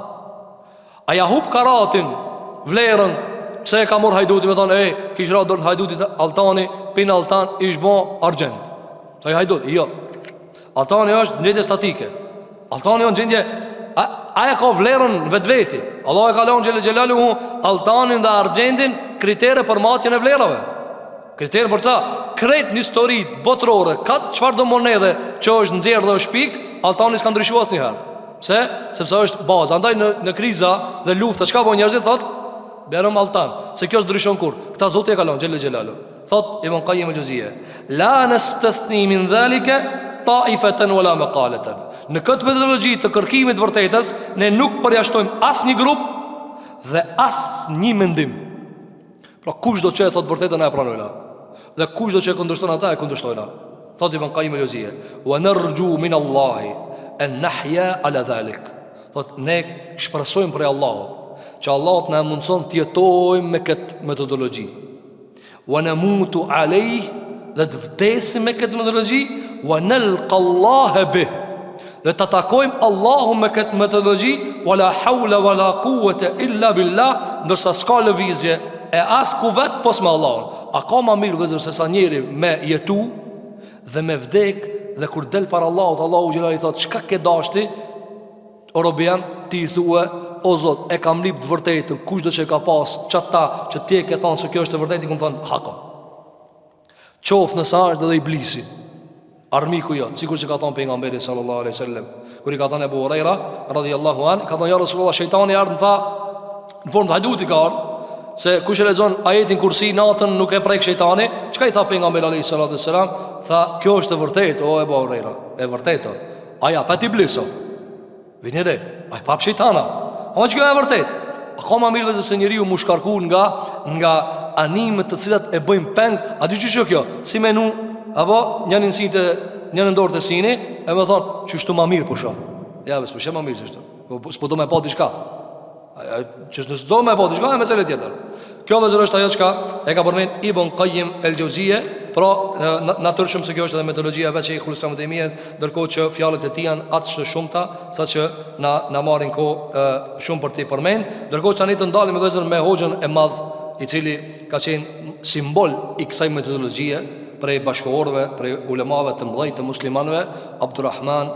Aja hub karatin, vlerën, pse e ka mor hajduti, me thonë, kish ra dorë hajdutit altani, pin altan, ish bo argent. Thoj hajduti, jo. Altani është në gjendje statike. Altani është në gjendje, aja ka vlerën vetë veti. Allah e ka lanë gjele gjelalu hu, altanin dhe argentin, kritere për matjen e vlerave. Kritere për ta, kret një historit botërore, katë qëfar do monedhe që është nëzirë dhe është pik, altani s'ka ndryshu asë njëherë. Sepse është bazë. Andaj në kriza dhe lufta, çka bën njerëzit, thot, berëm altan, se kjo s'ndryshon kur. Këta Zoti e ka lanë gjele gjelalu. Thot Ibn Qayyim el-Jauziyja, la nastathni min dhalika ta'ifatan wala maqalatan. Në këtë metodologji të kërkimit vërtetës, ne nuk përjashtojmë as një grup dhe as një mendim. Pra kush do që e thot vërtetën e pranojna, dhe kush do që e kundërshton ata e kundërshtojna. Thot Ibn Qayyim el-Jauziyja, wa narju min Allahi an nahya ala dhalik. Thot ne shpresojmë prej Allahut që Allahu na mundson të jetojmë me këtë metodologji. Wa namutu alayh, dhe të vdesim me këtë metodologji, wa nalqa Allah bih, dhe të takojmë Allahun me këtë metodologji, wala hawla wala quwwata illa billah, ndërsa s'ka lëvizje e as ku vet pos me Allahun. A ka më mirë vëzër se sa njeri me jetu dhe me vdek, dhe kur del para Allahut, Allahu xhelali thot, çka ke dashti? O robi jam, ti i thue, o Zot, e kam lip të vërtetën, kush do që ka pas qata që ti e ke thonë se kjo është të vërtetë, i këmë thonë, haka. Qoftë në sartë dhe iblisi, armiku jo, sikur që ka thonë pejgamberi sallallahu alaihi wasallam, kur i ka thonë Ebu Huraira radhiyallahu an, ka thonë ja Rasulullah, shejtani ardhë, më tha, në formë të hajduti ka ardhë, se kush e lexon ajetin kursi natën nuk e prek shejtani, çka i tha pejgamberi alayhi salatu wasalam? Tha, kjo është e vërtetë, o Ebu Huraira, e vërtetë. Aja pa ibliso. Vini re, aj pap shejtana. Ama që kjo e vërtet. A ka ma mirë dhe se njeriu mu shkarku nga animet të cilat e bëjmë peng. A dy që kjo? Si menu, apo njënë ndorë të sini, e me thonë, që shtu ma mirë po shë. Ja, s'po shë ma mirë që shtu. S'po do me pa diçka. Që shtu do me pa diçka, e mesele tjetër. Kjo vëzër është ajo qka e ka përmen Ibn Qayyim el-Jauziyja. Pra, natyrshëm se kjo është edhe metodologjia veç e i Khullisam të imijes, ndërkohë që fjalët e tij janë atështë shumëta, sa që na marrin kohë shumë për t'i përmen. Ndërkohë që ne të ndalim vëzër me hoxhën e madh, i cili ka qenë simbol i kësaj metodologjie, prej bashkëorëve, prej ulemave të mëdhej të muslimanëve, Abdurrahman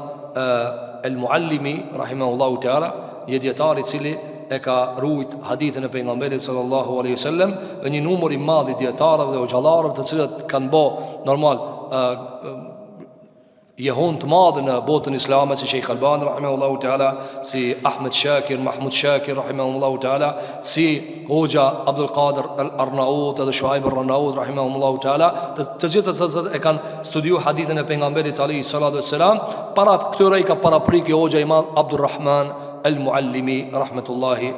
el-Muallimi rahimahullahu teala, një dietar i cili e ka rujt hadithën e pejgamberit sallallahu alaihi wasallam, dhe një numër i madh i dietarëve dhe xhallarëve të cilët kanë bë normal jehon të madhe në botën islame, si Sheikh Albani rahimahullahu taala, si Ahmed Shakir, Mahmud Shakir rahimahullahu taala, si Hoxha Abdul Qadir Al-Arnaut dhe Shuaib Al-Arnaut rahimahullahu taala, të gjithë ata e kanë studiuar hadithin e pejgamberit alayhi salatu wassalam. Para këtyre i ka paraprikë Hoxha Imam Abdulrahman Al-Muallimi rahmetullahi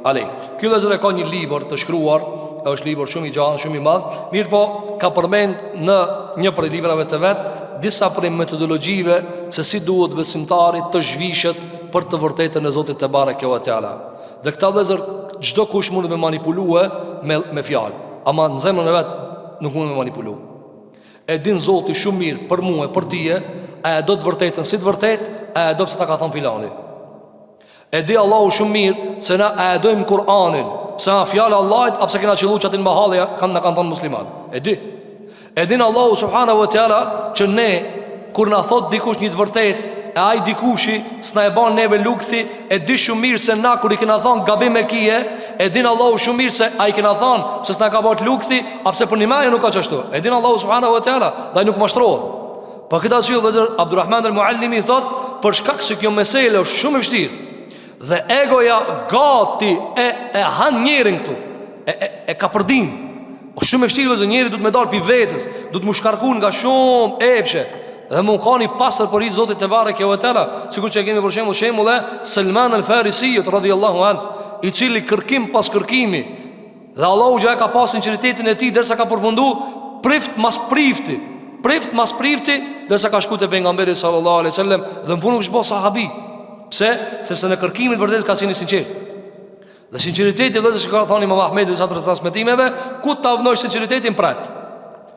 alayh. Ky vëllazër ka një libër të shkruar, është libër shumë i gjatë, shumë i madh, mirë po ka përmend në një prej librave të vet disa prej metodologjive se si duhet besimtari të zhvishet për të vërtetën e Zotit te bareke ve teala. Dhe këta vëllazër çdo kush mund të manipulue me fjalë, ama në zemrën e vet nuk mund të manipulue. E din Zoti shumë mirë për mua e për ti, a e do të vërtetën si të vërtet, a e do pse ta ka thënë filani. E di Allahu shumë mirë se na a e dojmë Kur'anin, pse na fjala e Allahit, apo pse kena qelluar çatin mahalle kanë thënë musliman. E di. E din Allahu subhanahu wa taala që ne kur na thot dikush një të vërtetë, e ai dikushi s'na e bën neve lukthi, e di shumë mirë se na kur i kena thënë gabim e kije, e din Allahu shumë mirë se ai kena thënë se s'na ka bën lukthi, apo pse për një nuk ka çashtu. E din Allahu subhanahu wa taala, dhe ai nuk mashtrohet. Për këtë arsye vëllazër Abdulrahman al-Muallimi thot, për shkak se kjo meselë është shumë e vështirë dhe egoja gati e han njerin këtu, e ka përdin. O shumë e vështirë vëllazër, njeri duhet me dalë pi vetës, duhet mu shkarkun nga shumë epshe dhe mu khani pasër për i Zotit te bareke ve teala, sikur që kemi për shembull e Salman al-Farisi radhiyallahu an, i cili kërkim pas kërkimi dhe Allahu ja ka pas sinqeritetin e tij derisa ka përfundu prift mas prifti derisa ka shku te pejgamberi sallallahu alaihi wasallam dhe në fund nuk shpo sahabi. Pse? Sepse në kërkimin vërtet ka qenë sinqert. Dhe sinqeriteti vetë që ka thënë Imam Ahmedi sa për transmetimeve, ku ta vnosh sinqeritetin prat.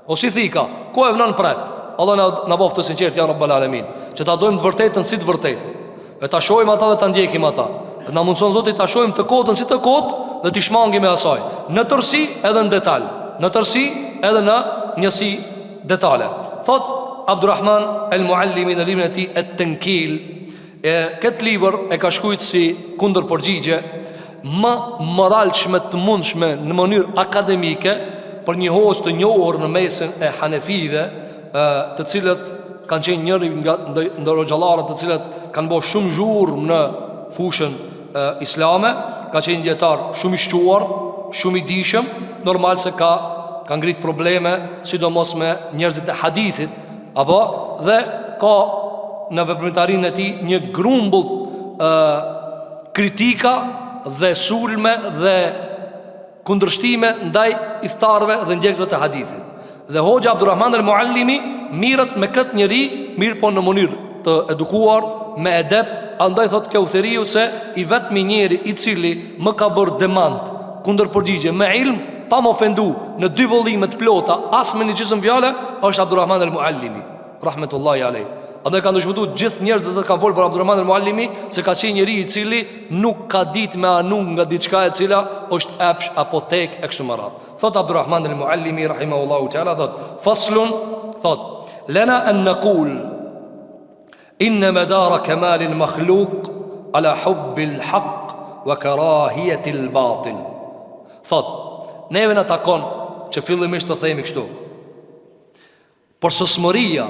O si thika, ku e vnon prat? Allah na bëft të sinqert ya rabbal alamin, që ta dojmë të vërtetën si të vërtetë. E ta shohim ata dhe ta ndjekim ata. Dhe na mundson Zoti ta shohim të kotën si të kotë dhe të shmangim me asaj, në tërësi edhe në detaj, në tërësi edhe në njësi detale. Thot Abdulrahman al-Muallimi në librin e tij At-Tankil, këtë libër e ka shkruajtur si kundër përgjigje më moralshme të mundshme në mënyrë akademike për një hoxh të njohur në mesin e hanefive, të cilët kanë qenë njëri nga ndërroxhallarët të cilët kanë bërë shumë zhurmë në fushën islame, ka qenë dietar shumë i shquar, shumë i dijshëm, normal se ka ngrit probleme, sidomos me njerëzit e hadithit, apo dhe ka në veprimtarinë e tij një grumbull kritika dhe sulme dhe kundërshtime ndaj iftarëve dhe ndjekësve të hadithit. Dhe Hoxha Abdulrahman al-Muallimi mirët me këtë njeri, mirë po në mënyrë të edukuar, me edep, andaj thot Kautheriu se i vetmi njeri i cili më ka bërë demand kundër përgjigje me ilm, pa më ofendu në dy vëllime të plota, as me një gjysmë fjale, është Abdulrahman al-Muallimi rahmetullahi alayh. Andaj kanë dëshmuar gjithë njerëzit që kanë folur për Abdulrahman al-Muallimi se ka qenë njeri i cili nuk ka ditë me anu nga diçka e cila është epsh apo tek e kështu me radhë. Thot Abdulrahman al-Muallimi rahimahullahu taala, thot faslun, thot lana an naqul inna madara kamal al-makhluq ala hubb al-haq wa karahiyat al-batil. Thot neve na takon që fillimisht të themi kështu: përsosmëria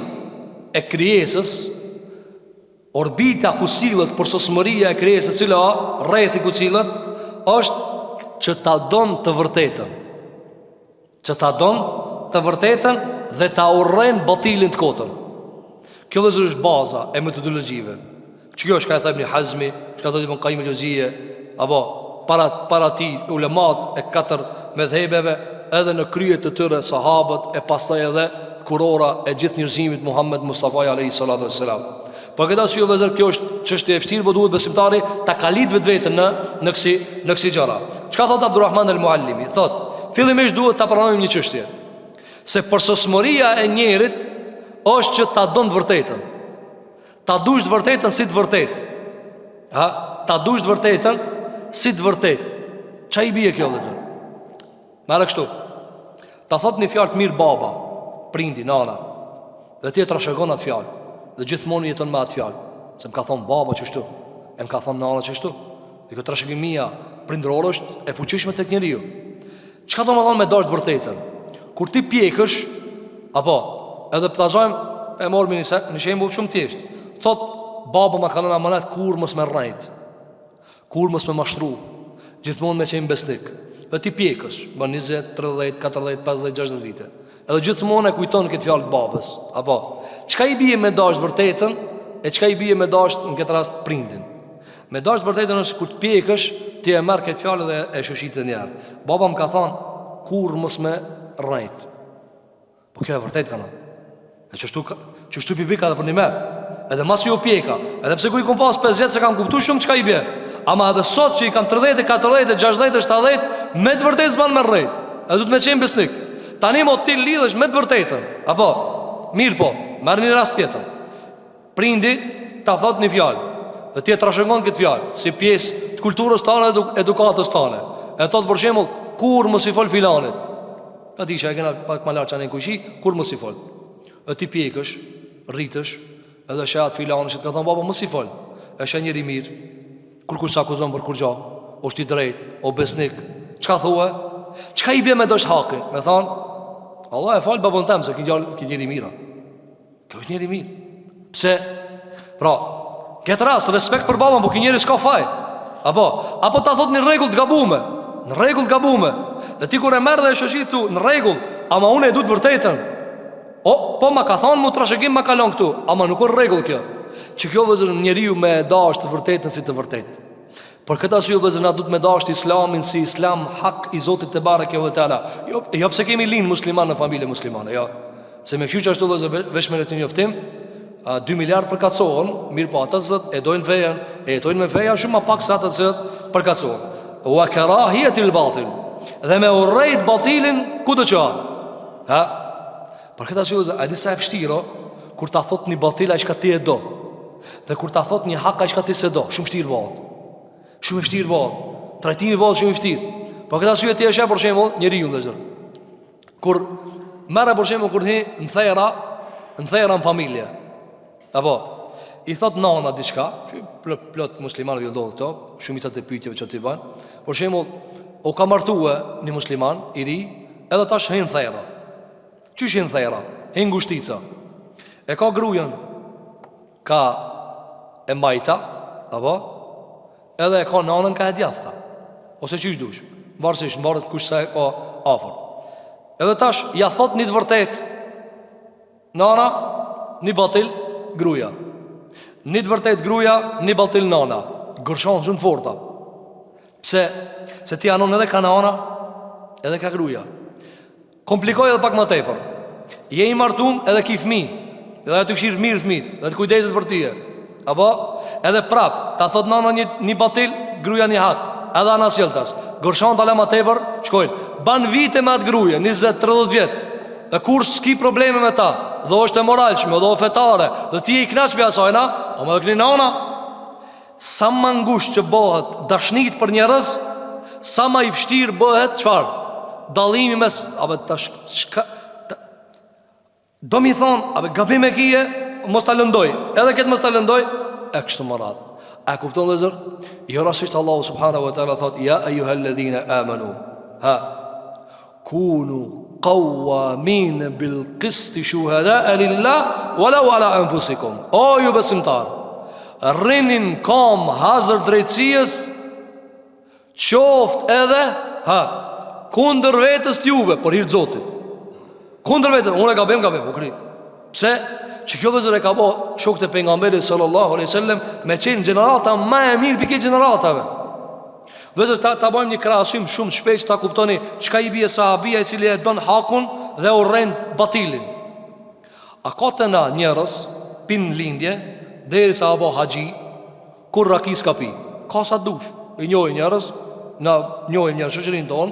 e krijesës, orbita ku sillet përsosmëria e krijesës, cila rrethi ku sillet, është që ta don të vërtetën. Që ta don të vërtetën dhe ta urren batilin të kotën. Kjo është baza e metodologjive. Kjo është ka thënë Ibn Hazmi, ka thënë Ibn Qayyim al-Juzeyy, apo para ti ulemat e katër medhhebeve, edhe në krye të tyre sahabët e pastaj edhe kurora e gjithë njerëzimit Muhammed Mustafa alayhi salatu wassalam. Por këtë arsye vëzër, kjo është çështje e vështirë, por duhet besimtari ta kalit vetveten në kësi gjëra. Çka thot Abdulrahman al-Muallimi? Thot, fillimisht duhet ta pranojmë një çështje, se përsosmëria e njerit është që ta don të vërtetën. Ta dush të vërtetën si të vërtetë. Ta dush të vërtetën si të vërtetë. Ç'a i bie kjo vëzër? Marrë kështu. Ta thot një fjalë mirë baba, prindi, nana, dhe ti e trashëgon atë fjalë, dhe gjithmonë jeton me atë fjalë, se më ka thonë baba çështu, e më ka thonë nana çështu. Dhe kjo trashëgimia prindërore është e fuqishme tek njeriu. Çka do të thonë me dash të vërtetën? Kur ti pjekësh, apo edhe ta zojmë e morëm në shembull shumë thjesht. Thot baba ma ka dhënë amanet kur mos më rrejt, kur mos më mashtru, gjithmonë me qenë besnik. Dhe ti pjekësh, bën 20, 30, 40, 50, 60 vite. Edhe gjithmonë e kujton këtë fjalë të babës. Apo, çka i bie me dash vërtetën e çka i bie me dash në këtë rast prindin. Me dash vërtetën është kur të pjekësh, ti e marr këtë fjalë dhe e shoshitë një herë. Baba më ka thonë kur mos më rrejt. Po kjo e vërtet kanë. E çështu pipika edhe për një merë. Edhe mas jo pjeka. Edhe pse ku i kom pas 5 vjetë se kam kuptu shumë çka i bie. Ama edhe sot që i kam 30, 40, 60, 70, me të vërtetë s'ban me rrejt. Edhe du të me qenë besnik. Tani mo ti lidhesh me të vërtetën. Apo, mirë po, merr një rast tjetër. Prindi ta thot një fjalë dhe ti e trashëgon këtë fjalë si pjesë të kulturës tane dhe edukatës tane. E thot për shembull, kur mos i fol filanit. Ka di që e kena pak më lart çanë kushi, kur mos i fol. E ti pjekësh, rritësh, edhe shat filani që të ka thonë baba mos i fol. Është njëri mirë. Kur kush akuzon për kur gjë, është i drejtë, o besnik. Çka thua? Çka i bie me dosh hakin? Me thon, Allah e fal babën tëm se ki njëri mirë. Kjo është njëri mirë. Pse? Pra, këtë rast respekt për babën, po ki njëri s'ka faj. Apo ta thot një rregull të gabuar. Në rregull të gabuar. Dhe ti kur e merr dhe e shoqit thu në rregull, ama unë e du të vërtetën. Po ma ka thonë mu trashëgim ma kalon këtu, ama nuk është rregull kjo. Që kjo vëzër njeriu me dash të vërtetën si të vërtetë. Por këtë arsye vëzër na duhet me dash islamin si islam hak i Zotit te bareke ve teala. Jo pse kemi lind musliman në familje muslimane, jo. Se me kjo që ashtu vëzër veç me të njoftim, 2 miliard përkatësohen, mirë po ata që e dojnë fejen, e jetojnë me feja shumë më pak se ata që përkatësohen. Wa karahiyatil batil. Dhe me urrejt batilin ku do që ha? Por këtë arsye a di sa e vështirë kur ta thot një batil ai çka ti e do. Dhe kur ta thot një hak ai çka ti se do, shumë vështirë bëhet. Shumë vështirë bëhet. Trajtimi bëhet shumë i vështirë. Por këtë arsye ti e sheh për shembull njeriu ndër. Kur marrë për shembull kur në thera në familje. Apo i thot nana diçka, plot muslimanë jo ndodh këto, shumica të pyetjeve që ti bën. Për shembull, o ka martuar një musliman i ri, edhe tash hin thera. Qysh hin thera? Hin ngushtica. E ka grujen, ka e majta, apo edhe e ka nanën ka e djatha. Ose qysh dush, varësisht, në barët kush se ka afër. Edhe tash, ja thot një të vërtet nana, një batil gruja. Një të vërtet gruja, një batil nana. Gërshon shumë të forta. Pse? Se ti anon edhe ka nana, edhe ka gruja. Komplikoj edhe pak më tepër. Je i martum edhe ki fmi, edhe të këshirë mirë fmit, edhe të kujdeset për tyje. Apo? Edhe prap, ta thot nana një batil, gruja një hak. Edhe anas jeltas. Gërshon të ale më tepër, shkojnë. Ban vite me atë gruje, 20-30 vjetë. Dhe kur s'ki probleme me ta, dhe është e moralshme, dhe o fetare, dhe ti e i knash për asajna, o me dhe këni nana. Sa më ngusht që bëhet dashnit për njerëz, sa më i vështirë bëhet qëfar? Dalimi mes, do mi thonë, gabim e kije, mos ta lëndoj, edhe këtë mos ta lëndoj, e kështu më radhë. A kupton dhe zër? Jo rasisht Allahu subhanahu wa ta'ala thot, ja ejuhalladhina amanu, ha, kunu qawamin bil qisti shuhada'a lillah walau ala anfusikum. O ju besimtar, rrinin kam hazër drejtësijës, qoft edhe kundër vetës t'juve, për hirtë Zotit. Kundër vetës, unë e gabim, u kri. Pse? Që kjo vëzër e ka bo shokët e pejgamberi sallallahu alaihi wasallam me qenë gjenerata ma e mirë për këtë gjeneratave. Vëzër ta bojmë një krahasim shumë shpejt, ta kuptoni çka i bie sahabia i cili e don hakun dhe urren batilin. A ka të na njerëz pin lindje derisa apo haxhi kur rakis ka pi. Ka sa dush. I njohin njerëz, na njohim njerëz shoqërinë tonë,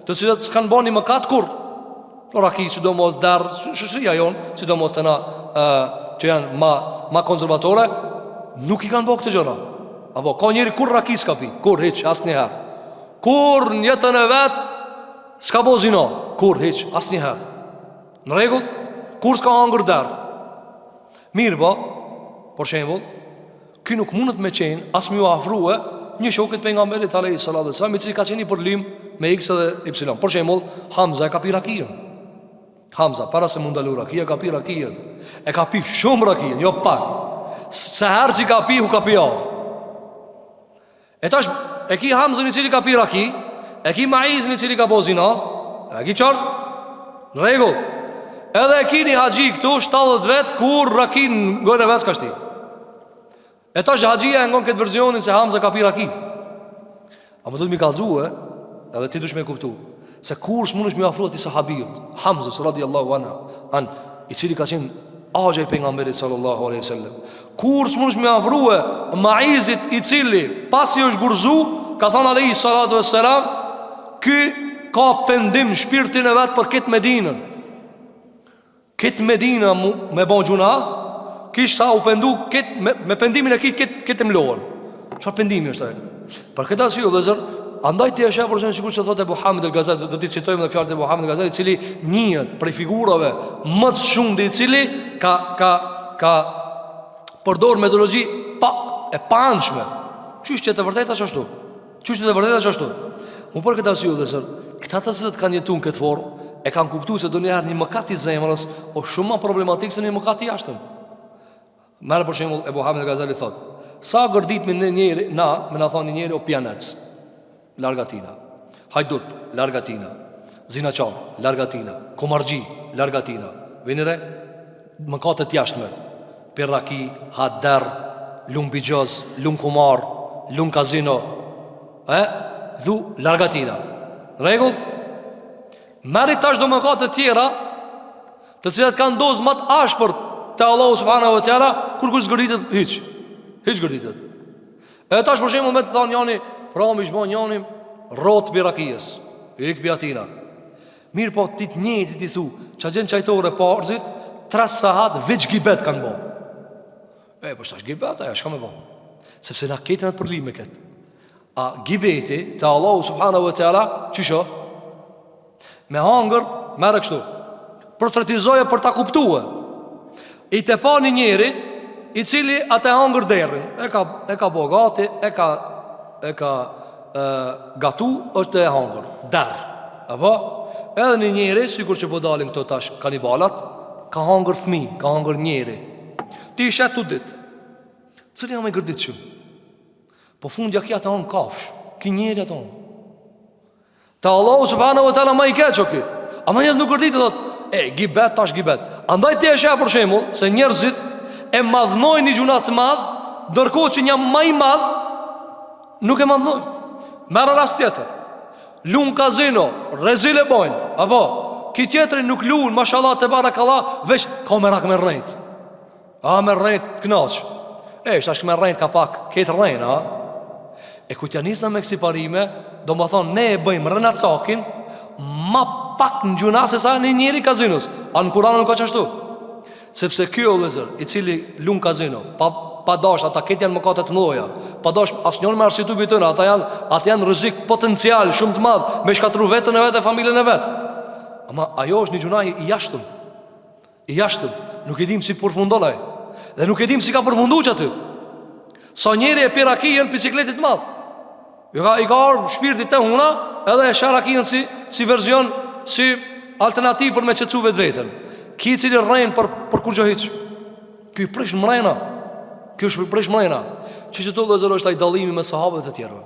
të cilët s'kan bënë mëkat kur. Raki sidomos dar shoqëria jon, sidomos tana që janë ma konservatore, nuk i kanë bërë këtë gjëra. Apo ka njëri kur rakis ka pi, kur hiç asnjëherë. Kur në jetën e vet s'ka bëu zinë, kur hiç asnjëherë. Në rregull, kur s'ka hangër dar. Mirë po, për shembull, ky nuk mundet me qenë as më u afrua një shokët pejgamberit alayhi sallallahu alaihi wasallam, i cili ka qenë për lim me X dhe Y. Për shembull, Hamza ka pi rakiën. Hamza, para se mund dalu rakia, ka pi rakien. E ka pi shumë rakien, jo pak. Se herë që ka pi, hu ka pi avë. E tash, e ki Hamzën i cili ka pi raki, e ki Maizën i cili ka po zina, e ki qartë, në regull. Edhe e ki një haxhi këtu, 70 vetë, kur rakin gojnë e ves ka shti. E tash haxhia e ngon këtë verzionin se Hamza ka pi raki. A më du të mi kalzue, edhe ti dush me kuptu, se kur së mund është mi afru ati sahabijut Hamzës radiallahu an, i cili ka qenë agja i pejgamberit sallallahu alaihi wasallam. Kur së mund është mi afru Maizit i cili pasi është gurzu, ka thonë alaihi salatu wassalam, ky ka pendim shpirtin e vetë për këtë Medinën. Këtë Medina me bon gjuna, kishtë sa u pendu me pendimin e këtë mlohën. Çfarë pendimi është ajë? Për këtë arsye dhe zër, andaj të jeshe për shumë sikur që thotë Ebu Hamid el-Ghazali, do t'i citojmë dhe fjalët e Ebu Hamid el-Ghazali, i cili njët prej figurave më të shumë dhe i cili ka përdor metodologji e panshme. Çështjet e vërteta çashtu. Çështjet e vërteta çashtu. Më për këtë arsye dhe zër, këta të cilët kanë jetuar në këtë formë, e kanë kuptuar se donjëherë një mëkat i zemrës është shumë më problematik se një mëkat i jashtëm. Merë për shembull Ebu Hamid el-Ghazali thotë, sa gërdit me njëri, me na thonë njëri o pjanec, largatina. Hajdut, largatina. Zinaqar, largatina. Komargji, largatina. Venire, mëkatet jashtme. Pirraki, hader, lung bigjoz, lung kumar, lung kazino. Dhu, largatina. Regull? Meri tash do mëkatet tjera, të cilat kanë dozë më të ashpër te Allahu subhanahu wa taala, kur zgëritet hiç. Hiç gërditet. E tash për shembull me të thonë jani, prami shbon jani rrot birakijës. Ik biatina. Mirë po ti të njëjtë ti thu, ç'a gjën çajtore parzit, 3 sahat veç gibet kanë bën. Po tash gibet ajo s'ka më bën. Sepse na ketën atë problem me kët. A gibeti te Allahu subhanahu wa taala, çisho? Me hangër, merr kështu. Portretizoje për ta kuptuar. I të pa një njeri i cili atë e hangër derën, e ka bogati, e ka gatu, është e hangër derë. Apo? Edhe një njeri, sikur që po dalim këto tash kanibalat, ka hangër fmi, ka hangër njeri. Ti i shetë të ditë, cili jam e gërdit shumë. Po fundja kja të hangë kafsh, ki njeri atë hangë. Ta Allahu subhanahu wa taala ma i keq o ki. Ama njës nuk gërdit e thot, gibet tash gibet. Andaj ti e shetë për shemull, se njerëzit e madhnojnë një gjunat të madh, ndërkohë që një më i madh nuk e madhnojnë. Merë rast tjetër, lunë kazino, rezil e bojnë, apo ki tjetëri nuk lunë, mashallah te barakallah, veç ka me rak me rrejt. Me rrejt knaq. Shtash me rrejt ka pak ketë rrejt, E ku t'ja nisna me kësi parime, do më thonë, ne e bëjmë rëna cakin, ma pak në gjuna se sa një njëri kazinos. A në Kur'an nuk ka qashtu? Sepse kjo vëzër, i cili lunë kazino, pa dash, ata këtë janë mëkatet mdoja, pa dash, asë njërë me arsitu bitënë, ata janë rëzik potencial, shumë të madhë, me shkatru vetën e vetë e familjen e vetë. Ama ajo është një gjunaj i jashtëm. I jashtëm, nuk e dim si përfundonaj. Dhe nuk e dim si ka përfundu që aty. Sa njeri e pirakijën bisikletit madhë. I ka arë shpirtit të huna, edhe e sharakijën si verzion, si alternativ për me qëtësu vetë vetën. Ki cili rrejnë për kur gjo hiq. Kjo i prish mrejna. Kjo është prish mrejna. Që të dhe zërë është taj dalimi me sahabët e tjerëve.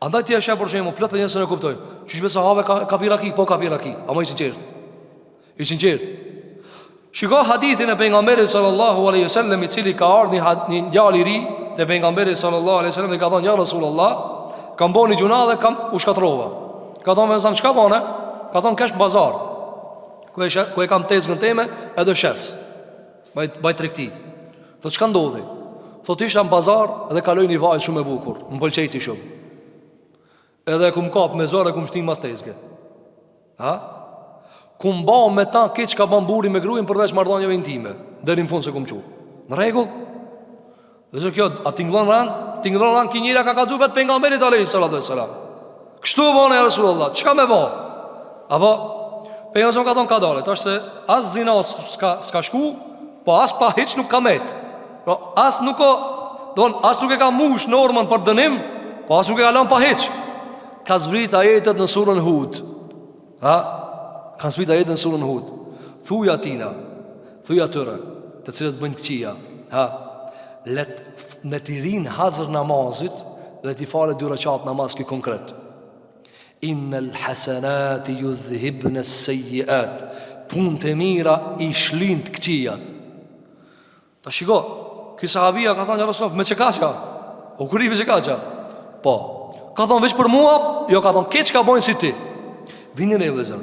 Andaj tja shemë për shemë, plët për njësën e kuptojnë. Që me sahabë ka piraki? Po ka piraki. Ama i sinqerë. I sinqerë. Shiko hadithin e pejgamberit sallallahu alaihi wasallam, i cili ka ardhur një djalë i ri te pejgamberi sallallahu alaihi wasallam dhe ka thënë: "Ja Rasulullah, kam bënë gjuna dhe kam u shkatrova." Ka thënë: "Më çka bën?" Ka thënë: "Kesh bazar. Ku e kam tezgën time edhe shes. Baj tregti." Thotë: "Çka ndodhi?" Thotë: "Isha në bazar dhe kaloj një vaj shumë e bukur, më pëlqejti shumë. Edhe kum kap me zor e kum shtim mas tezgë. Kum ba me ta këtë që ka ban buri me gruin përveç marrëdhënieve intime, deri në fund se kum qu. Në rregull?" Dhe zë kjo, a tinglon ran ki njëra ka kallzu vetë pejgamberit alayhi salatu wassalam. Kështu bën e Rasulullah, çka me bë? Apo pejgamberi ka thonë ka dalë, është se as zina s'ka shku, po as pa hiç nuk ka met. Po as nuk e ka mush normën për dënim, po as nuk e ka lënë pa hiç. Ka zbrit ajetet në surën Hud. kanë zbrit ajetin surën Hud. Thuaj atina, thuaj atyre, të cilët bëjnë këqija, le t'i rinë hazër namazit dhe t'i fale 2 rekat namaz ki konkret. Innal hasanati yudhhibna as-sayyi'at. Punët e mira i shlin të këqijat. Ta shiko, ky sahabia ka thënë Rasulullah, me çekaçka. O kur i me çekaçka? Po. Ka thënë veç për mua, jo ka thënë keç ka bojnë si ti. Vini në vëzën.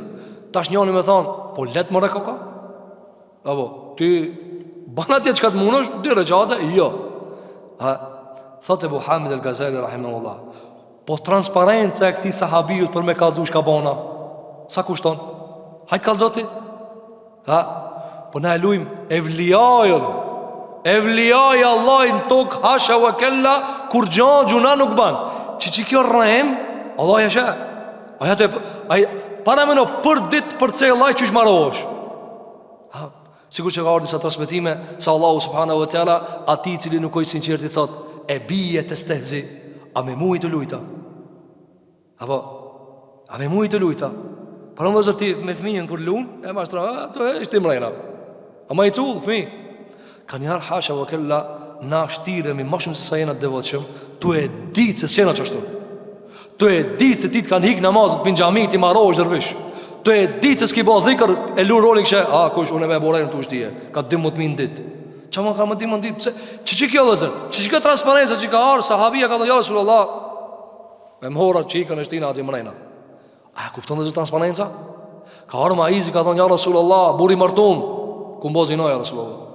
Tash njëri më thon, po let më rekoka? Apo, ti bana ti çka të mundosh, 2 rekate? Jo. Thot Ebu Hamid el-Ghazali rahimahullah, po transparenca e këtij sahabiut për me kallzu çka bona, sa kushton? Hajt kallzoti? Po na e lujm evliajën. Evliaj Allahin tok hasha wa kella, kur gjuna nuk ban. Që kjo rrem, Allah jasha. Ai para më no për ditë për cellaj që shmarohesh. Sigur që ka ardhur disa transmetime se Allahu subhanahu wa taala atij i cili nuk është sinqert i thot, e bie të stehzi, a me mua të lujta? Apo a me mua të lujta? Para më zoti me fëmijën kur lun, e mashtron, ato është i mrena. Ama i cull fëmijë. Kanë har hasha wa kella na shtiremi më shumë se sa jena të devotshëm, tu e di se s'jena çashtu. Tu e di se ti të kanë hik namazet në xhami ti marrohesh dervish. Tu e di se s'ki bë dhikr e lun rolin këshe, kush unë më borën tu shtije. Ka 12.000 ditë. Çama ka më 12.000 ditë. Pse? Ç'i kjo vëzën? Ç'i kjo transparenca që ka ardhur sahabia ka thënë ja Rasulullah. Me mora çikën e shtina aty mrena. A kupton vëzë transparenca? Ka ardhur Maizi ka thënë ja Rasulullah, burri martum, ku mbozi no ja Rasulullah.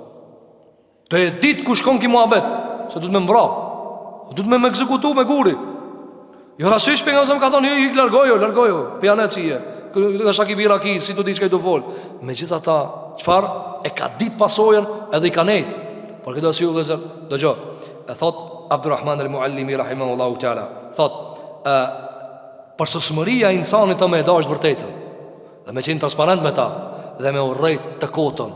Të e ditë ku shkon ki muhabet, se du të me mbra, du të me ekzekutu me guri. Jo rasish për nga mësëm ka thonë, i largojo, pijanet si je, nga shaki bira ki, si të di që ka i do fol. Me gjitha ta, qfar, e ka ditë pasojen edhe i ka nejt. Por këtë asi u dhe zër, dhe gjo, e thot Abdurrahman el-Muallimi, rahimahullahu ta'ala, thot, përsësmëria insanit të me edha është vërtetën, dhe me qenë transparent me ta, dhe me urrejt të kotën,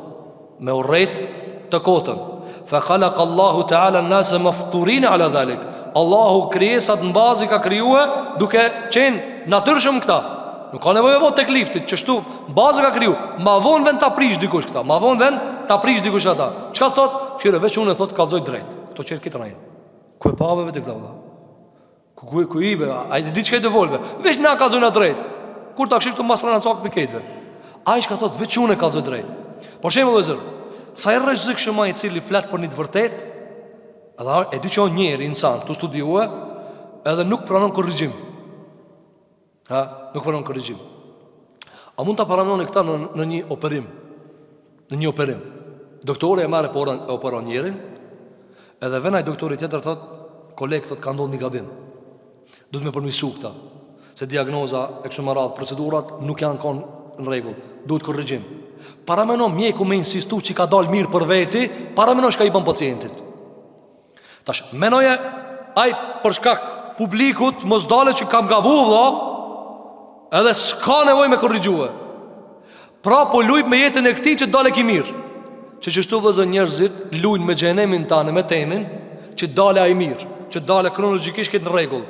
të kotën. Fa khalaqa Allahu ta'ala an-nasa mafturin ala dhalik. Allahu krijesat në bazë ka krijuar duke qenë natyrshëm këta. Nuk ka nevojë me teklif ti, çështu bazë ka kriju. Ma vonë vend ta prish dikush këta. Ma vonë vend ta prish dikush ata. Çka thot? Qire veç unë thot kallzoj drejt. Kto çer kit rrein. Ku e pave vetë këta valla. Ku i be, ai di çka do volve. Veç na kallzojna drejt. Kur ta kshif të masrana cak piketve. Ai çka thot veç unë kallzoj drejt. Por shembull vëzër, sa i rrezikshëm ai i cili flet për një të vërtetë, edhe e di që on njëri insan tu studiue, edhe nuk pranon korrigjim. Nuk pranon korrigjim. A mund ta pranoni këta në një operim? Në një operim. Doktori e marrë operon njërin, edhe vjen ai doktori tjetër thot, koleg thot ka ndodhur një gabim. Duhet me përmirësu këta, se diagnoza e kështu me radhë, procedurat nuk janë në rregull, duhet korrigjim. Para meno mjeku me insistu që ka dalë mirë për veti, para meno shka i bën pacientit. Tash, menoje, aj për shkak publikut, mos dale që kam gabu, edhe s'ka nevoj me korrigjue. Pra po lujt me jetën e këti që dale ki mirë. Që qështu vëzë njerëzit, lujnë me gjenemin tane, me temin, që dale a i mirë, që dale kronologikisht këtë në regull.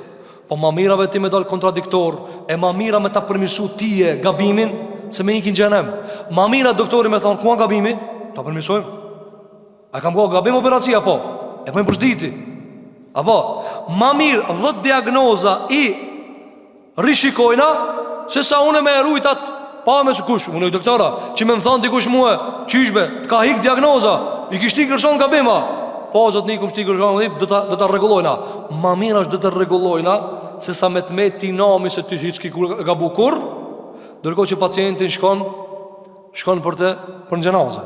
Po ma mirave ti me dalë kontradiktor, e ma mira me ta përmirësu tije gabimin, se me ikin gjenem. Ma mira doktori me thonë, ku anë gabimi? Ta përmirësojmë. A kam kohë gabim operacia, po? E pojmë përsditi. Apo? Ma mirë 10 diagnoza i rishikojna, se sa une me erujtat, pa me që kush, unë i doktora, që me më thonë dikush muhe, qyshbe, ka hik diagnoza, i kishti kërshon gabima. Po, zot një kështi kërshon, do të regulojna. Ma mirë është do të regulojna, se sa me të me ti nami se ty hiqki gabu kur, dërko që pacientin shkon për në gjenaze.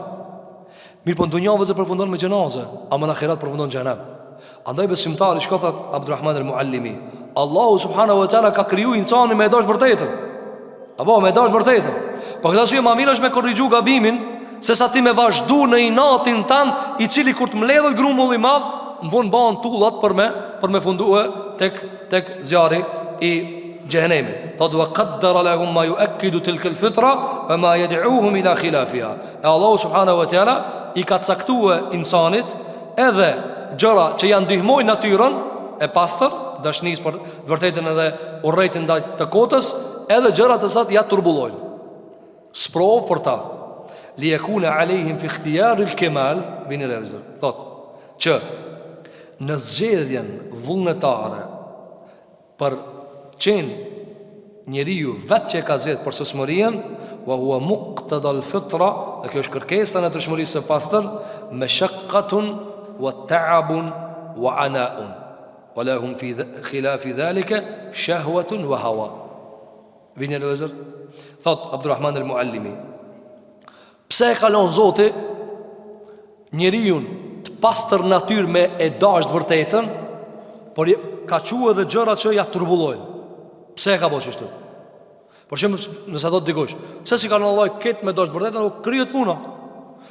Mirë po në dunjave zë përfundon me gjenaze, a më në akhirat përfundon gjenem. Andaj besimtari shkotat Abdurrahman el-Muallimi, Allahu subhanahu wa ta'ala ka kriju insani me edash vërtetën. Apo me edash vërtetën. Po këta suje ma mirë është me korrigju gabimin, se sa ti me vazhdu në inatin tanë, i cili kur të mledhet grumulli madh, më vonë banë tullat për me fundue tek zjari i gjehenemit. Thot wa qaddara lahum ma yu'akkidu tilka al-fitra wa ma yad'uhum ila khilafiha. E Allahu subhanahu wa ta'ala i ka caktuar insanit edhe gjëra që janë ndihmojnë natyrën e pastër, dashnisë për vërtetën edhe urrejtën ndaj të kotës, edhe gjëra të sa ja turbullojnë. Sprov për ta. Li yakuna alehim fi ikhtiyar al-kamal bin al-azr. Thot që në zgjedhjen vullnetare për qenë njeriu vetë që e ka zgjedhur për sosmorien, wa huwa muqtada al-fitra, dhe kjo është kërkesa në trashmërisë së pastër, mashaqqatun wa ta'abun wa ana'un, wa lahum fi khilafi dhalika shahwatun wa hawa. Vini në lezër. Thot Abdurrahman al-Muallimi, pse e kalon Zoti njeriu të pastër natyrë me e dashur vërtetën, por ka thënë edhe gjëra që ja turbullojnë. Pse e ka bërë kështu? Por shembull, nëse do të dikush, pse si kanë Allah këtë me dashur vërtetën, krijet puna.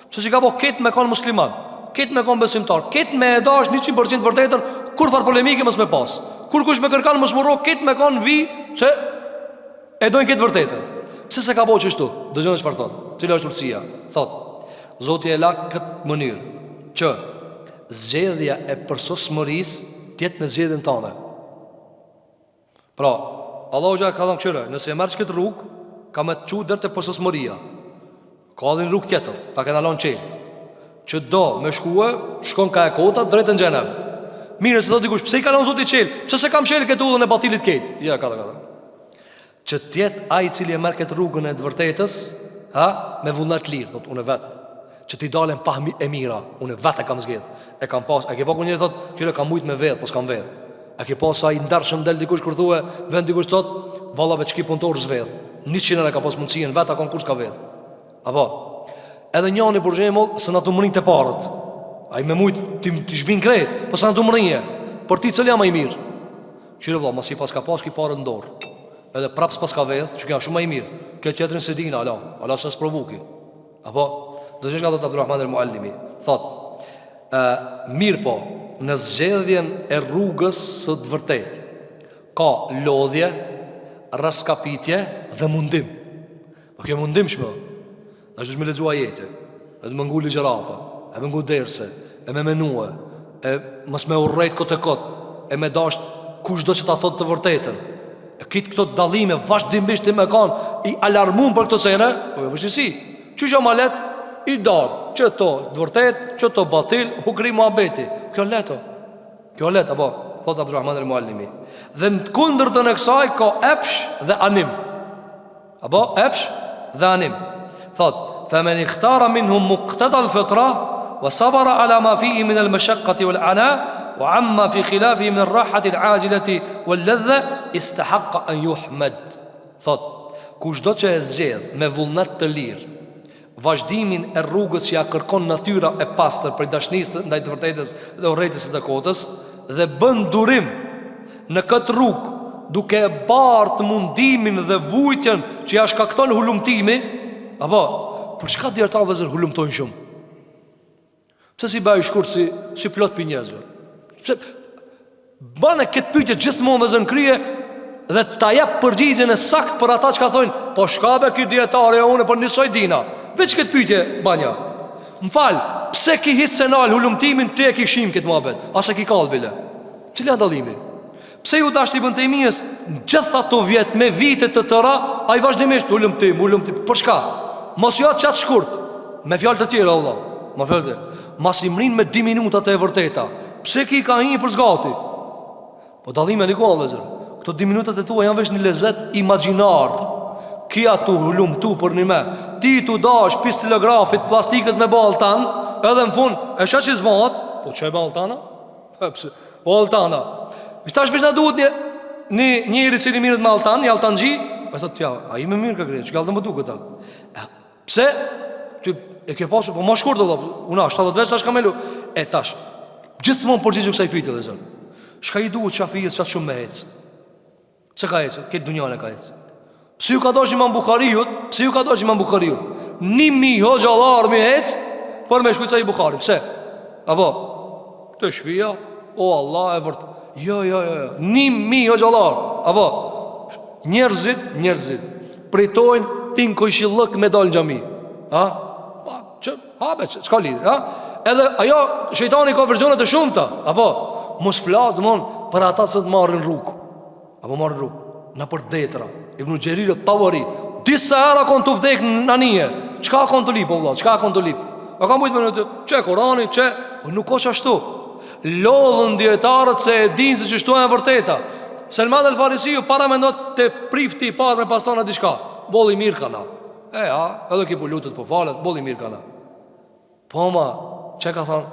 Pse si ka bërë këtë me kon musliman, këtë me kon besimtar, këtë me e dashur 100% vërtetën, kur far polemike mos me pas. Kur kush me kërkan mos muro këtë me kon vi që e dojnë këtë vërtetën. Pse se ka bërë kështu? Dëgjoni çfarë thot. Cila është urtësia? Thot, Zoti e la këtë mënyrë që zgjedhja e përsosmërisë të jetë në zgjedhjen tonë. Pra, Allahu xha ka thënë këtyre, nëse e marrësh këtë rrugë, ka më të çu deri te përsosmëria. Ka edhe një rrugë tjetër, ta kanë lënë çel. Që do me shkuë, shkon ka e kota drejt në xhenem. Mirë, se do dikush, pse i ka lënë Zoti çel? Pse se kam çel këtë udhën e batilit këtë? Ja, ka. Që tjetë ai i cili e merr këtë rrugën e të vërtetës, me vullnet lirë, thot unë vet. Që ti dalen pa e mira, unë vet e kam zgjedh. E kam pas, e ke pa ku njëri thot, "Qyre kam mujt me vet, po s'kam vet." E ke pas ai ndarshëm del dikush kur thua, vend dikush thot, "Valla veç ki punëtor zvedh." 100 e ka pas mundsinë vet, akon kush ka vet. Apo edhe njëri për shembull, se na të mrin të parët. Ai me mujt ti zhbin krejt, po sa na të mrinje. Por ti cili jam më i mirë? Qyre valla, mos i pas ka pas ki parë në dorë. Edhe prapë s'pas ka vedh, që kjo shumë më i mirë. Kjo tjetërin se dina, ala se s'provuki. Apo, do të shka thot Abdurrahman al-Muallimi, thot, mirë po, në zgjedhjen e rrugës së të vërtet, ka lodhje, raskapitje dhe mundim. Po kjo mundim shmë, dhe është me lexua jetë, e të më ngu ligjerata, e me ngu derse, e me menue, e mës me urrejt këtë e këtë, e me dasht kush do që ta thot të vërtetën. Kitë këto dalime vazhdimisht i me kanë i alarmun për këto sene, po e vështisi. Qysha ma let, i dalë, që to dëvërtet, që to batil, u kri muhabeti. Kjo leto. Kjo leto, po, thot Abdurrahman al-Muallimi. Dhe në kundër të në kësaj, ka epsh dhe anim. Apo, epsh dhe anim. Thot, femen i khtara minhum muqtata al-fitra, wa sabara ala ma fihi min al-mashaqqati wal-ana, wa amma fi khilafi min rahati al-ajilati wal-ladha istahaqqa an yuhmad. Thot, kushdo që e zgjedh me vullnet të lirë vazhdimin e rrugës që ja kërkon natyra e pastër për dashnisë ndaj të vërtetës dhe urrejtjes së të kotës, dhe bën durim në këtë rrugë duke e bartë mundimin dhe vujtjen që ja shkakton hulumtimi, apo për çka dietarë vëzër hulumtojnë shumë? Pse si bëj shkurt si plot për njerëzve? Pse bane këtë pyetje gjithmonë vëzën krye dhe ta jep përgjigjen e saktë për ata që ka thonë, po shkabe ky dietare unë po nisoj dina. Veç këtë pyetje banja. M'fal, pse ki hit senal hulumtimin ty e ki shim këtë muhabet? Ase ki kalbile? Cili janë dallimi? Pse ju dashti Ibn Taymijës gjithë ato vjet me vite të tëra, ai vazhdimisht hulumtim. Për çka? Mos jo çat shkurt, me fjalë të tjera Allah. Ma fjalë. Mas i mrin me 2 minutat e vërteta. Pse ki ka një për zgati? Po dallimi e nikon vëzër. Këto 2 minutat e tua janë veç një lezet imagjinar. Kia tu hulumtu për një me. Ti tu dash pistilografit plastikës me baltan, edhe në fund e shash i zmat. Po që e baltana? Baltana. Shtash veç në duhet njëri cili mirët me altan, një altanji. E thot tja, a i me mirë ka krejtë, që kallë të më du këta. Pse? Ty e ke pasu, po ma shkur të dhe, una, 70 veç tash ka melu. E tash, gjithmonë përgjigju kësaj pyetje dhe zërë. Shka i duhet Shafijës qatë shumë me hecë? Se ka hecë, këtë dunjane ka hecë. Pse ju ka dosh Imam Bukhariut? 1000 hoxhallar me hecë për me shkujtë sa i Bukhari. Pse? Apo, të shpia, o Allah e vërtë. Jo 1000 hoxhallar. Apo, njerëzit pritojnë tin kojshillëk me dal në xhami. Çka lidhje, Edhe ajo shejtani ka verzione të shumta. Apo, mos flas domthon për ata që të marrin rrugë. Apo marrin rrugë në për detra. Ibn Xherir at-Tabari disa herë kon të vdek në anije. Çka kon të lip, vëlla? Çka kon të lip? A ka mujt me në të çe Kurani, çe, nuk ka çashtu. Lodhën dietarët se e dinë se çështu është e vërteta. Selman el Farisiu para mendot te prifti I parë me pastona diçka. Bolli mirë kana. Edhe ki po lutet po falet, bolli mirë kana. Po ma, çe ka thon?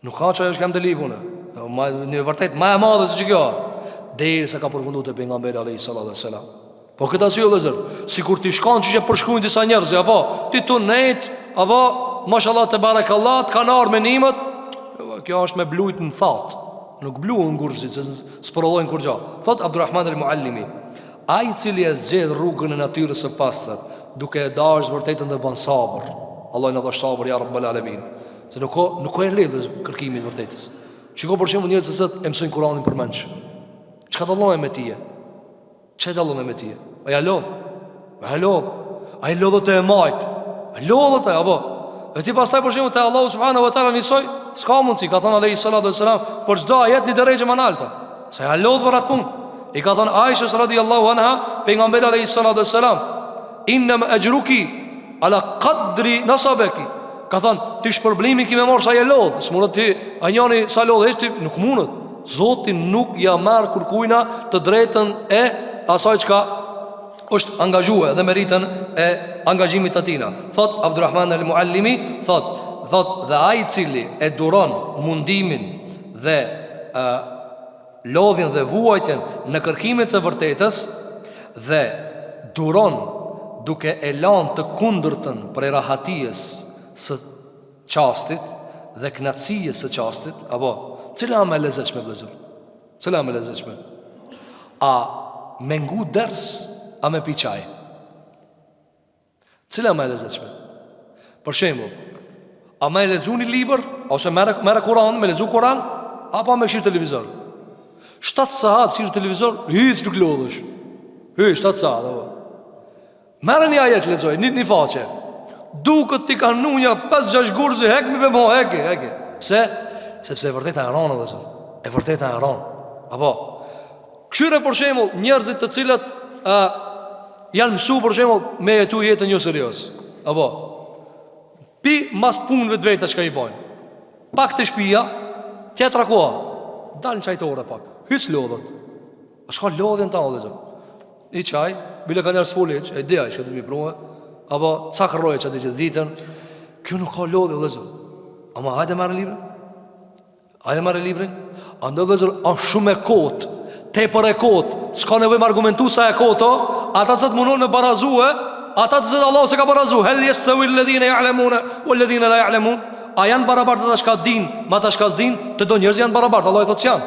Nuk ka çaj është kam të lipune. Në vërtet më e madhe se kjo. Deri sa ka përfunduar te pejgamberi alayhis salam. Po këtë arsye vëllazër, sikur ti shkon çish e përshkruajnë disa njerëz, apo ti tunet, apo mashallah te barakallah, kanë ardhur me nimet, kjo është me blujt në fat. Nuk bluën gurxhit se sprovojnë kur gjë. Thot Abdulrahman al-Muallimi, ai I cili e zgjedh rrugën e natyrës së pastër, duke e dashur vërtetën dhe bën sabër. Allah na dhash sabër ya rabbal alamin. Se nuk ka lidhje kërkimi I vërtetës. Shiko për shembull njerëz që e mësojnë Kur'anin për mendsh. Çka dallojnë me tije? Çe dallon me tije? Ja lodh. Ja lodh. Ai lodhot e majt. Lodhot apo. E ti pastaj për shembull te Allahu subhanahu wa taala nisoj, s'ka mundsi, ka thënë alayhi salatu wassalam, për çdo ajet një drejtë më alta. Se ja lodh për atë punë. I ka thënë Aisha radhiyallahu anha, pejgamberi alayhi salatu wassalam, inna ajruki ala qadri nasabaki. Ka thënë ti shpërblimin ki me marr sa je lodh. S'mund ti anjani sa lodhesh ti nuk mundet. Zoti nuk ja marr kurkujna të drejtën e asaj çka është angazhuar dhe meritën e angazhimit të tina. Thot Abdulrahman al-Muallimi, thot dhe ai I cili e duron mundimin dhe lodhjen dhe vuajtjen në kërkimet e vërtetës dhe duron duke e lanë të kundërtën prej rahatijës së qastit dhe knatësijës së qastit, apo cila më e lezetshme vëllezër? Cila më e lezetshme? A me ngu ders, a me pi çaj? Cila më e lezetshme? Për shembull, a me lexu një libër ose merr Kur'an, me lexu Kur'an, apo me shir televizor? 7 sahat shir televizor, hiç nuk lodhesh. 7 sahat apo. Merr një ajet lexoj, një faqe. Duket ti kanë nunja 5-6 gurzi hek me mo heki. Pse? Sepse e vërteta e rronë vëllazër. E vërteta e rronë. Apo këshire për shembull njerëzit të cilët janë mësu për shembull me jetu jetën jo serios. Apo pi mas punëve të vetë çka I bojnë. Pak të shtëpia, tjetra koha. Dalin çajtore pak. Hys lodhët. A shka lodhjen ta vëllazër? I çaj, bile ka njerëz fuliç, e dia që do të më provë. Apo ca kërroje që të gjithë ditën. Kjo nuk ka lodhje vëllazër. Ama hajde marrë librin. Hajde marrë librin. Andaj vëllazër është shumë e kotë. Tepër e kotë. S'ka nevojë më argumentu sa e kotë. Ata që të mundon me barazue, ata që Allahu se ka barazu. Hel yastawi alladhina ya'lamuna walladhina la ya'lamun. A janë barabartë ata që din, me ata që s'din? Të do njerëz janë barabartë. Allah I thotë janë.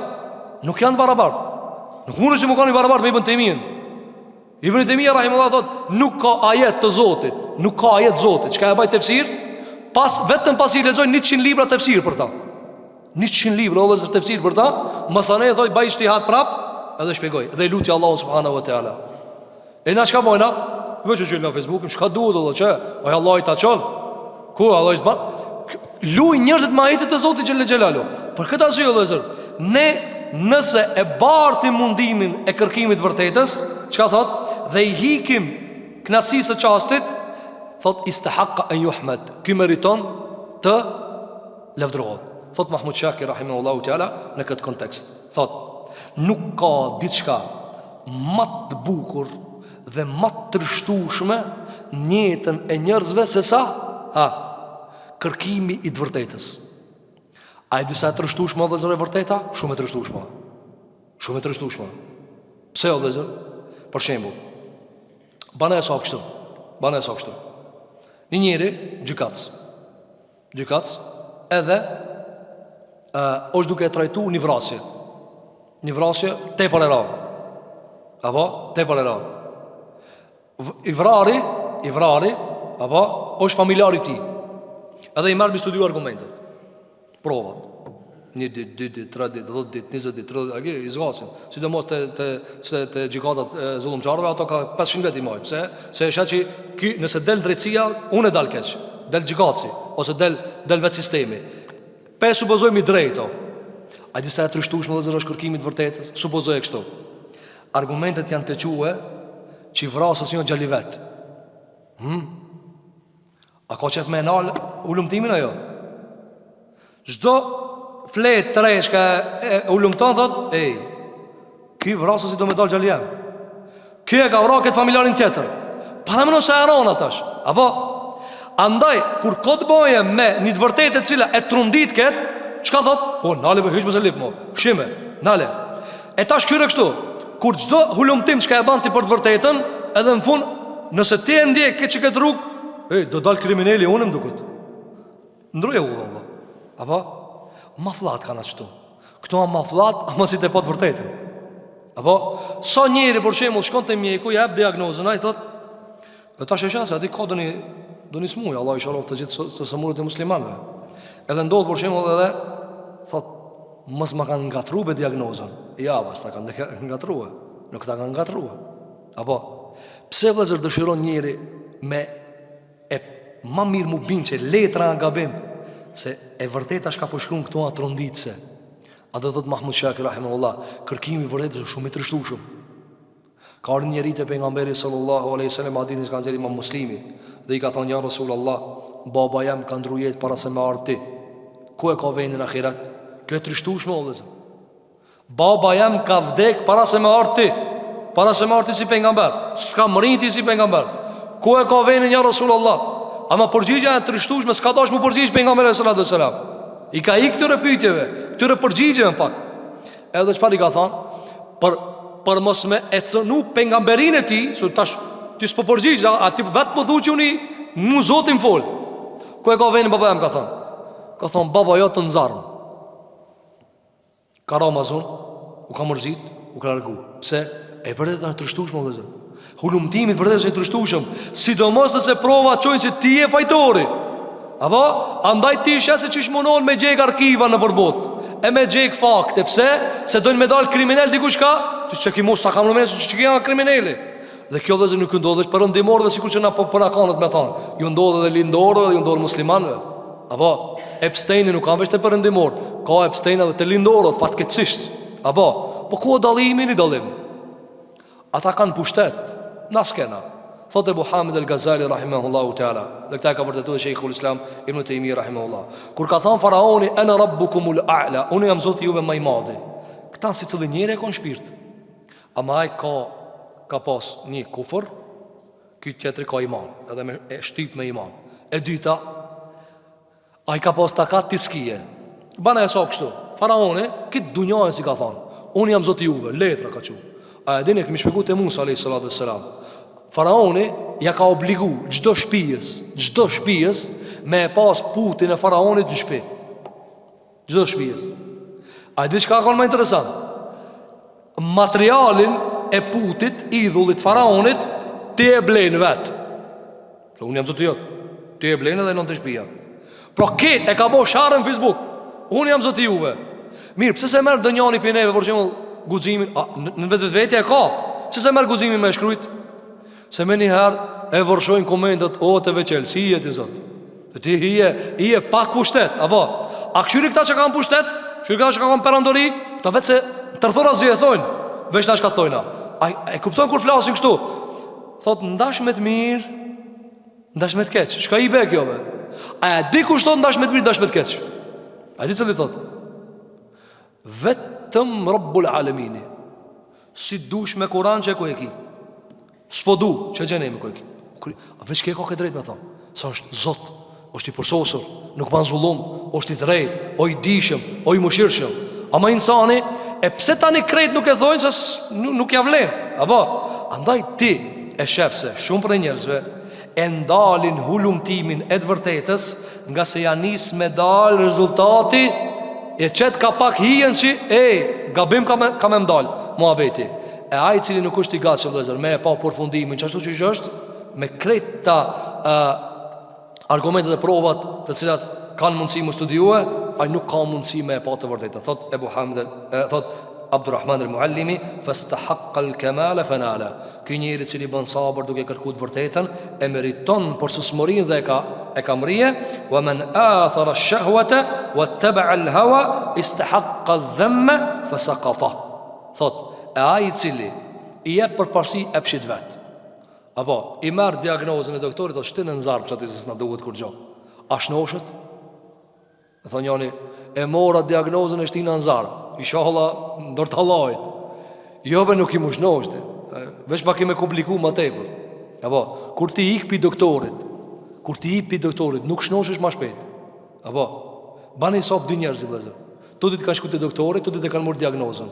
Nuk janë barabartë. Nuk mundesh të më kanë barabartë me Ibn Taymiyin. Ibn Taymija rahimullahu thot, nuk ka ajet të Zotit, nuk ka ajet Zotit. Çka e baj tefsir? Vetëm pas I lexoj 100 libra tefsir për ta. 100 libra ose tefsir për ta, masane thoj baj ijtihad prap, edhe shpjegoj. Dhe lutja Allahu subhanahu wa taala. E na çka bojna? Veç që në Facebook, çka duhet edhe çe? Oj Allah I ta çon. Ku Allah I luj njerëzit me ajetet e Zotit xhel xhelalu. Për këtë arsye vëllazër, ne nëse e bartim mundimin e kërkimit vërtetës, çka thot? Dhe I hikim knasisë së qastit, thot istahaqqa an yuhmad, ky meriton të lavdërohet. Thot Mahmud Shaki rahimahullahu taala në këtë kontekst. Thot nuk ka diçka më të bukur dhe më të trishtueshme në jetën e njerëzve se sa kërkimi I të vërtetës. A e disa trishtueshme dhe zërë e vërteta? Shumë e trishtueshme. Shumë e trishtueshme. Pse o dhe zërë? Për shembull, bana e sa kështu. Një njeri gjykac edhe është duke e trajtu një vrasje. Një vrasje tepër e rëndë. Apo tepër e rëndë. I vrari apo është familjari I tij. Edhe I marr me studiu argumentet, provat. 1 ditë, 2 ditë, 3 ditë, 10 ditë, 20 ditë, 30 ditë, I zgasin. Sidomos te gjykatat e zullumçarëve, ato ka 500 vjet I moj. Pse? Se është që nëse del drejtësia, unë e dal keq. Del gjykatësi ose del vetë sistemi. Pe supozojmë I drejto. A disa e trishtueshme dhe zërë është kërkimit vërtetës? Supozoj e kështu. Argumentet janë të quhe që i vrasës një gjali vet. A ka qef me nalë ullumtimin ajo? Çdo flet të rejshka e ullumton thot, ky vrasës i do me dalë gjali jem, ky e ka vra këtë familjarin tjetër. Para më nëse aron atash. Apo andaj kur këtë boje me një të vërtet e cila e trundit këtë, çka thot? Po nale për hyqë më se lip mo, shime, nale. E tash kyre kështu, kur çdo hulumtim çka e ban ti për të vërtetën, edhe në fund, nëse ti e ndjek këtë që këtë rrugë, do dal kriminali unë më duket. Ndroje u dhonë. Apo mafllat kanë ashtu. Këto janë mafllat, ama si të po të vërtetën. Apo sa njëri për shembull shkon te mjeku, jep diagnozën, ai thot, tash e shasa, aty ka doni smuj, Allah i shërof të gjithë të sëmurët e muslimanëve. Edhe ndodh për shembull edhe thot, mos ma kanë ngatruar diagnozën. Ja, basta kanë ngatruar. Nuk ta kanë ngatruar. Apo pse vëzër dëshiron njëri me e ma mirë mu binë që letra nga gabim, se e vërteta shka po shkruan këto atë ronditëse. A dhe thot Mahmud Shaki rahimahullah, kërkimi vërtetë është shumë i trishtueshëm. Ka ardhur njëri te pejgamberi sallallahu alaihi wasallam, hadithin që ka nxjerrë Imam Muslimi, dhe i ka thonë ja Rasulullah, baba jam ka ndruar jetë para se me ardhi ti. Ku e ka vendin ahiret? Kjo e trishtueshme o vëllezër. Baba jam ka vdek para se me ardhi ti, para se me ardhi si pejgamber, s'ka mriti si pejgamber. Ku e ka vendin ja Rasulullah? Ama përgjigja e trishtueshme s'ka dash më përgjigj pejgamberi sallallahu alaihi wasallam. I ka i këtyre pyetjeve, këtyre përgjigjeve në fakt. Edhe çfarë i ka thonë? Për mos me e cënu pejgamberin e tij, se tash ti s'po përgjigj, aty vetë po thuaj uni, mu Zotin fol. Ku e ka vendin baba jam ka thonë? Ka thonë baba jot të nxarm. Ka Ramazan, u ka mërzit, u ka largu. Pse? E vërtet është trishtueshme vëllezër. Hulumtimi vërtet është i trishtueshëm, sidomos nëse prova çojnë se ti je fajtori. Apo andaj ti sheh se çish mundon me gjek arkiva në përbot, e me gjek fakte. Pse? Se dojnë me dal kriminal dikush ka, ti s'e ke mos ta kam rëmës ç'ka janë kriminali. Dhe kjo vëzë nuk ndodh vetëm për ndihmorëve, sikur që na po kanët me thon. Ju ndodh edhe lindorëve, ju ndodh muslimanëve. Apo Epsteini nuk ka vetë për ndihmor, ka Epsteina edhe të lindorët fatkeqësisht. Apo po ku dallimi ni dallim? Ata kanë pushtet, na skena. Thotë Ebu Hamid el-Ghazali rahimahullahu ta'ala, dhe këta ka vërtetuar Sheikhul Islam Ibn Taymiyyah rahimahullah, kur ka thënë faraoni ana rabbukumul a'la, unë jam Zoti juve më i madh. Këta si cilë njëri e ka në shpirt, ama ai ka pas një kufër, ky tjetri ka iman, edhe me e shtyp me iman. E dyta, ai ka pas takat tiskije. Bana e sa kështu. Faraoni këtë dunjën si ka thënë, unë jam Zoti juve, letra ka thënë. A e dini kemi shpjeguar te Musa alayhis salatu wassalam. Faraoni ja ka obligu çdo shtëpijës me pas putin e faraonit në shtëpi. Çdo shtëpijës. A di çka ka më interesant? Materialin e putit, idhullit faraonit, ti e blen vet. Unë jam Zoti jot. Ti e blen edhe në të shtëpia. Pra këtë e ka bo sharë në Facebook. Unë jam Zoti juve. Mirë, pse se merr donjani për neve për shembull guximin? Në vetvetja e ka. Pse se merr guximin me shkruajt? Se me njëherë e vërshojnë komendat, o të veqel, si i jeti zot, të ti i e pak pushtet. Apo, a këshyri këta që kanë pushtet, këshyri këta që kanë perandori, këta vetë se tërthora zi e thojnë, veç nash ka thojna. A e kuptojnë kur flasin kështu? Thot, ndash me të mirë, ndash me të keq. Shka i be kjo be? A e di kushtot ndash me të mirë, ndash me të keq? A e di që li thot? Vetëm Rabbul Alemini, si dush me Kur'an që e ku e ki, s'po du, që gjenë e me kojki. A veç ke ka këtë drejt me thonë, sa është Zot, është i përsosur, nuk ban zullum, është i drejt, o i dishëm, o i mëshirshëm. Ama insani, e pse tani krejt nuk e thojnë, se nuk javlen. Apo, andaj ti e shefse, shumë për njerëzve e ndalin hulumtimin e të vërtetës, nga se janis me dal rezultati, e qëtë ka pak hijen që, gabim ka me mdal, muhabeti. E ai cili nuk është i gatshëm vëllezër me pa përfundimin çashtu që është, me krejt argumentet e provat të cilat kanë mundësi më studiue, ai nuk ka mundësi me pa të vërtetë. Thot Ebu Hamid, thot Abdurrahman al-Muallimi, fastahaqqa al-kamala fanala. Ky njeri i cili bën sabër duke kërkuar të vërtetën, e meriton porsusmërinë dhe e ka mrije. Wa man athara ash-shahwata wattaba'a al-hawa istahaqqa adh-dhamma fasaqata. Thot e ai i cili i jep përparësi e pshit vet, Apo, i merë diagnozën e doktorit, o shtinë në zarpë që ati se s'na duhet kur gjo. A shnoshët? E thonë njani, e mora diagnozën e shtinë në zarpë. Inshallah, ndër të halajt. Jo be nuk i mu shnoshti. Vesh pa kime kompliku ma tepër. Apo, kur ti ik pi doktorit, nuk shnoshesh ma shpejt. Apo, bani sop dy njerëz i vëllezër. Tutit kanë shku te doktorit, tutit e kanë marrë diagnozën.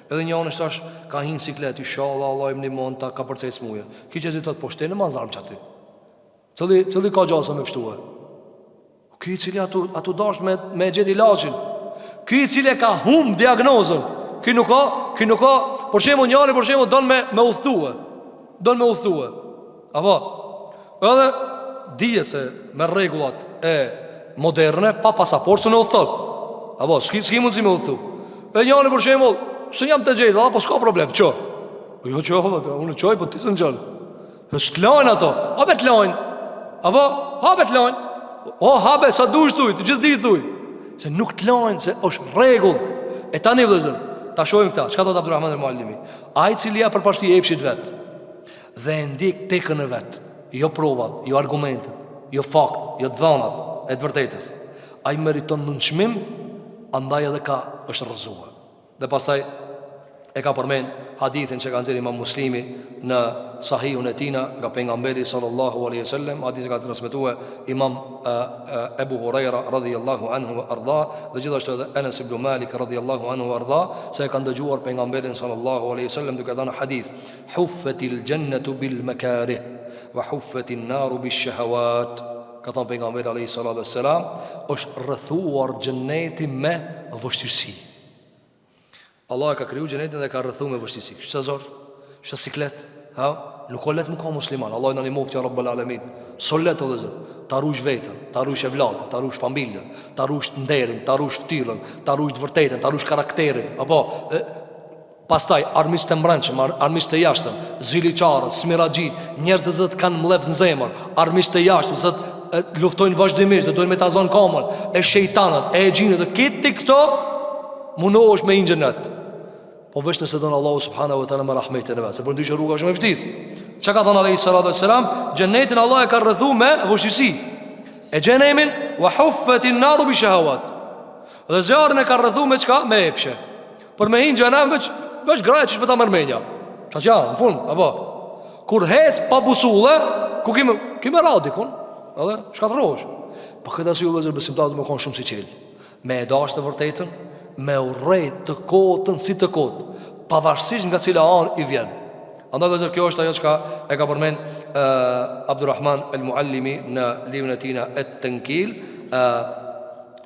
Edhe një anë thash, ka hinë siklet, inshallah Allah i ndihmon ta ka përcej smuje. Ki që thot po shtenë më zarm çati. Cili ka gjasa me pështue. Ki i cili atu dash me gjet ilaçin. Ki i cili ka hum diagnozën. Ki nuk ka, për shembull njëri për shembull don me udhthue. Apo, edhe dihet se me rregullat e moderne pa pasaport s'u udhthon. Apo, s'ki mundsi me udhthu. E njëri për shembull, s'u jam të gjejtë, po s'ka problem, ço. Jo ço, unë çoj, po ti s'në gjall. S'tlojnë ato, hapet lojnë. Apo, hapet lojnë. O, habe sa dush thuj, të gjithë ditë thuj. Se nuk t'lojnë, se është rregull. E tani vëllezër, ta shohim këta, çka thot Abdulrahman al-Muallimi. Ai cili ja përparësi epshit vet dhe e ndjek tekën e vet, jo provat, jo argumentet, jo fakt, jo dhënat e të vërtetës. Ai meriton nënçmim, andaj edhe është rrëzuar. Dhe pastaj e ka përmend hadithin që ka nxjerrë Imam Muslimi në Sahihun e tina nga pejgamberi sallallahu alaihi wasallam, hadithin ka transmetuar Imam Abu Huraira radhiyallahu anhu wa arda, dhe gjithashtu edhe Anas ibn Malik radhiyallahu anhu wa arda, se e kanë dëgjuar pejgamberin sallallahu alaihi wasallam duke thënë hadith: "Huffatil jannatu bil makarih wa huffatin naru bish shahawat." Ka thënë pejgamberi alayhi salatu wassalam, është rrethuar xheneti me vështirësi. Allah e ka kriju xhenetin dhe ka rrethuar me vështirësi. Shazor, siklet, nuk ka let më ka musliman. Allah i na nimofti ya rabbul alamin. Solet o zot, ta ruaj veten, ta ruaj evladin, ta ruaj familjen, ta ruaj nderin, ta ruaj ftyrën, ta ruaj të vërtetën, ta ruaj karakterin. Apo pastaj armiqtë e mbrëmshëm, armiqtë e jashtëm, ziliçarët, smiraxhit, njerëz që kanë mllëf në zemër, armiqtë e jashtëm, që luftojnë vazhdimisht, dhe dojnë me ta zonë kamën, e shejtanët, e xhinët, dhe këti këto mundohesh me inxhenet. Po veç nëse don Allahu subhanahu wa taala me rahmetin e vet, se për ndryshë rruga është shumë e vështirë. Çka ka thënë alayhi salatu wassalam, xhenetin Allah e ka rrethuar me vështirësi. E xhenemin wa huffatin naru bi shahawat. Dhe zjarrin e ka rrethuar me çka? Me epshe. Për me hinë xhenem veç graja që shpëta mërmenja. Çka në fund, apo kur hec pa busulle, ku kime radikun, edhe shkatërrohesh. Po këtë arsye vëllezër besimtarët më kanë shumë si qel. Me e dashur të vërtetën, me urrejt të kotën si të kotë, pavarësisht nga cila anë i vjen. Andaj vëllezër, kjo është ajo çka e ka përmend Abdulrahman al-Muallimi në librin e tij Et-Tankil,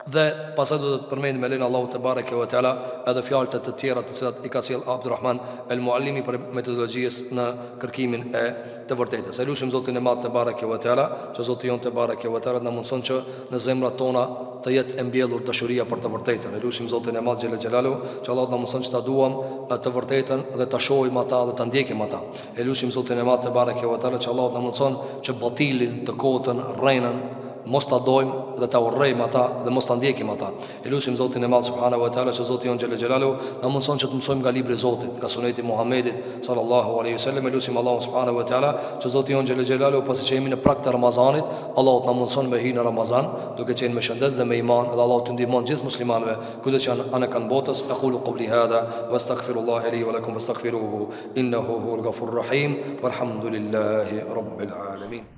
dhe pasaj do të përmendim me lenin Allahu te bareke ve teala edhe fjalët të tjera të cilat i ka sjell Abdulrahman al-Muallimi për metodologjisë në kërkimin e të vërtetës. Elusim Zotin e Madh te bareke ve teala, që Zoti jon te bareke ve teala na mundson që në zemrat tona të jetë e mbjellur dashuria për të vërtetën. Elusim Zotin e Madh xhelal xhelalu, që Allah na mundson që ta duam të vërtetën dhe ta shohim ata dhe ta ndjekim ata. Elusim Zotin e Madh te bareke ve teala, që Allah na mundson që batilin, të kotën, rrenën mos ta dojmë dhe ta urrejmë ata dhe mos ta ndjekim ata. Elusim Zotin e Madh subhanahu wa taala, që Zoti jon xhelal xhelalu na mundson që të mësojmë nga libri i Zotit, nga suneti Muhamedit sallallahu alaihi wasallam. Elusim Allahu subhanahu wa taala, që Zoti jon xhelal xhelalu pasi që jemi në prag të Ramazanit, Allahu na mundson me hyrë në Ramazan duke qenë me shëndet dhe me iman, dhe Allahu të ndihmon gjithë muslimanëve kudo që janë kanë botës. Aqulu qouli hadha wastaghfirullaha li wa lakum fastaghfiruhu innahu huwal ghafurur rahim walhamdulillahi rabbil alamin.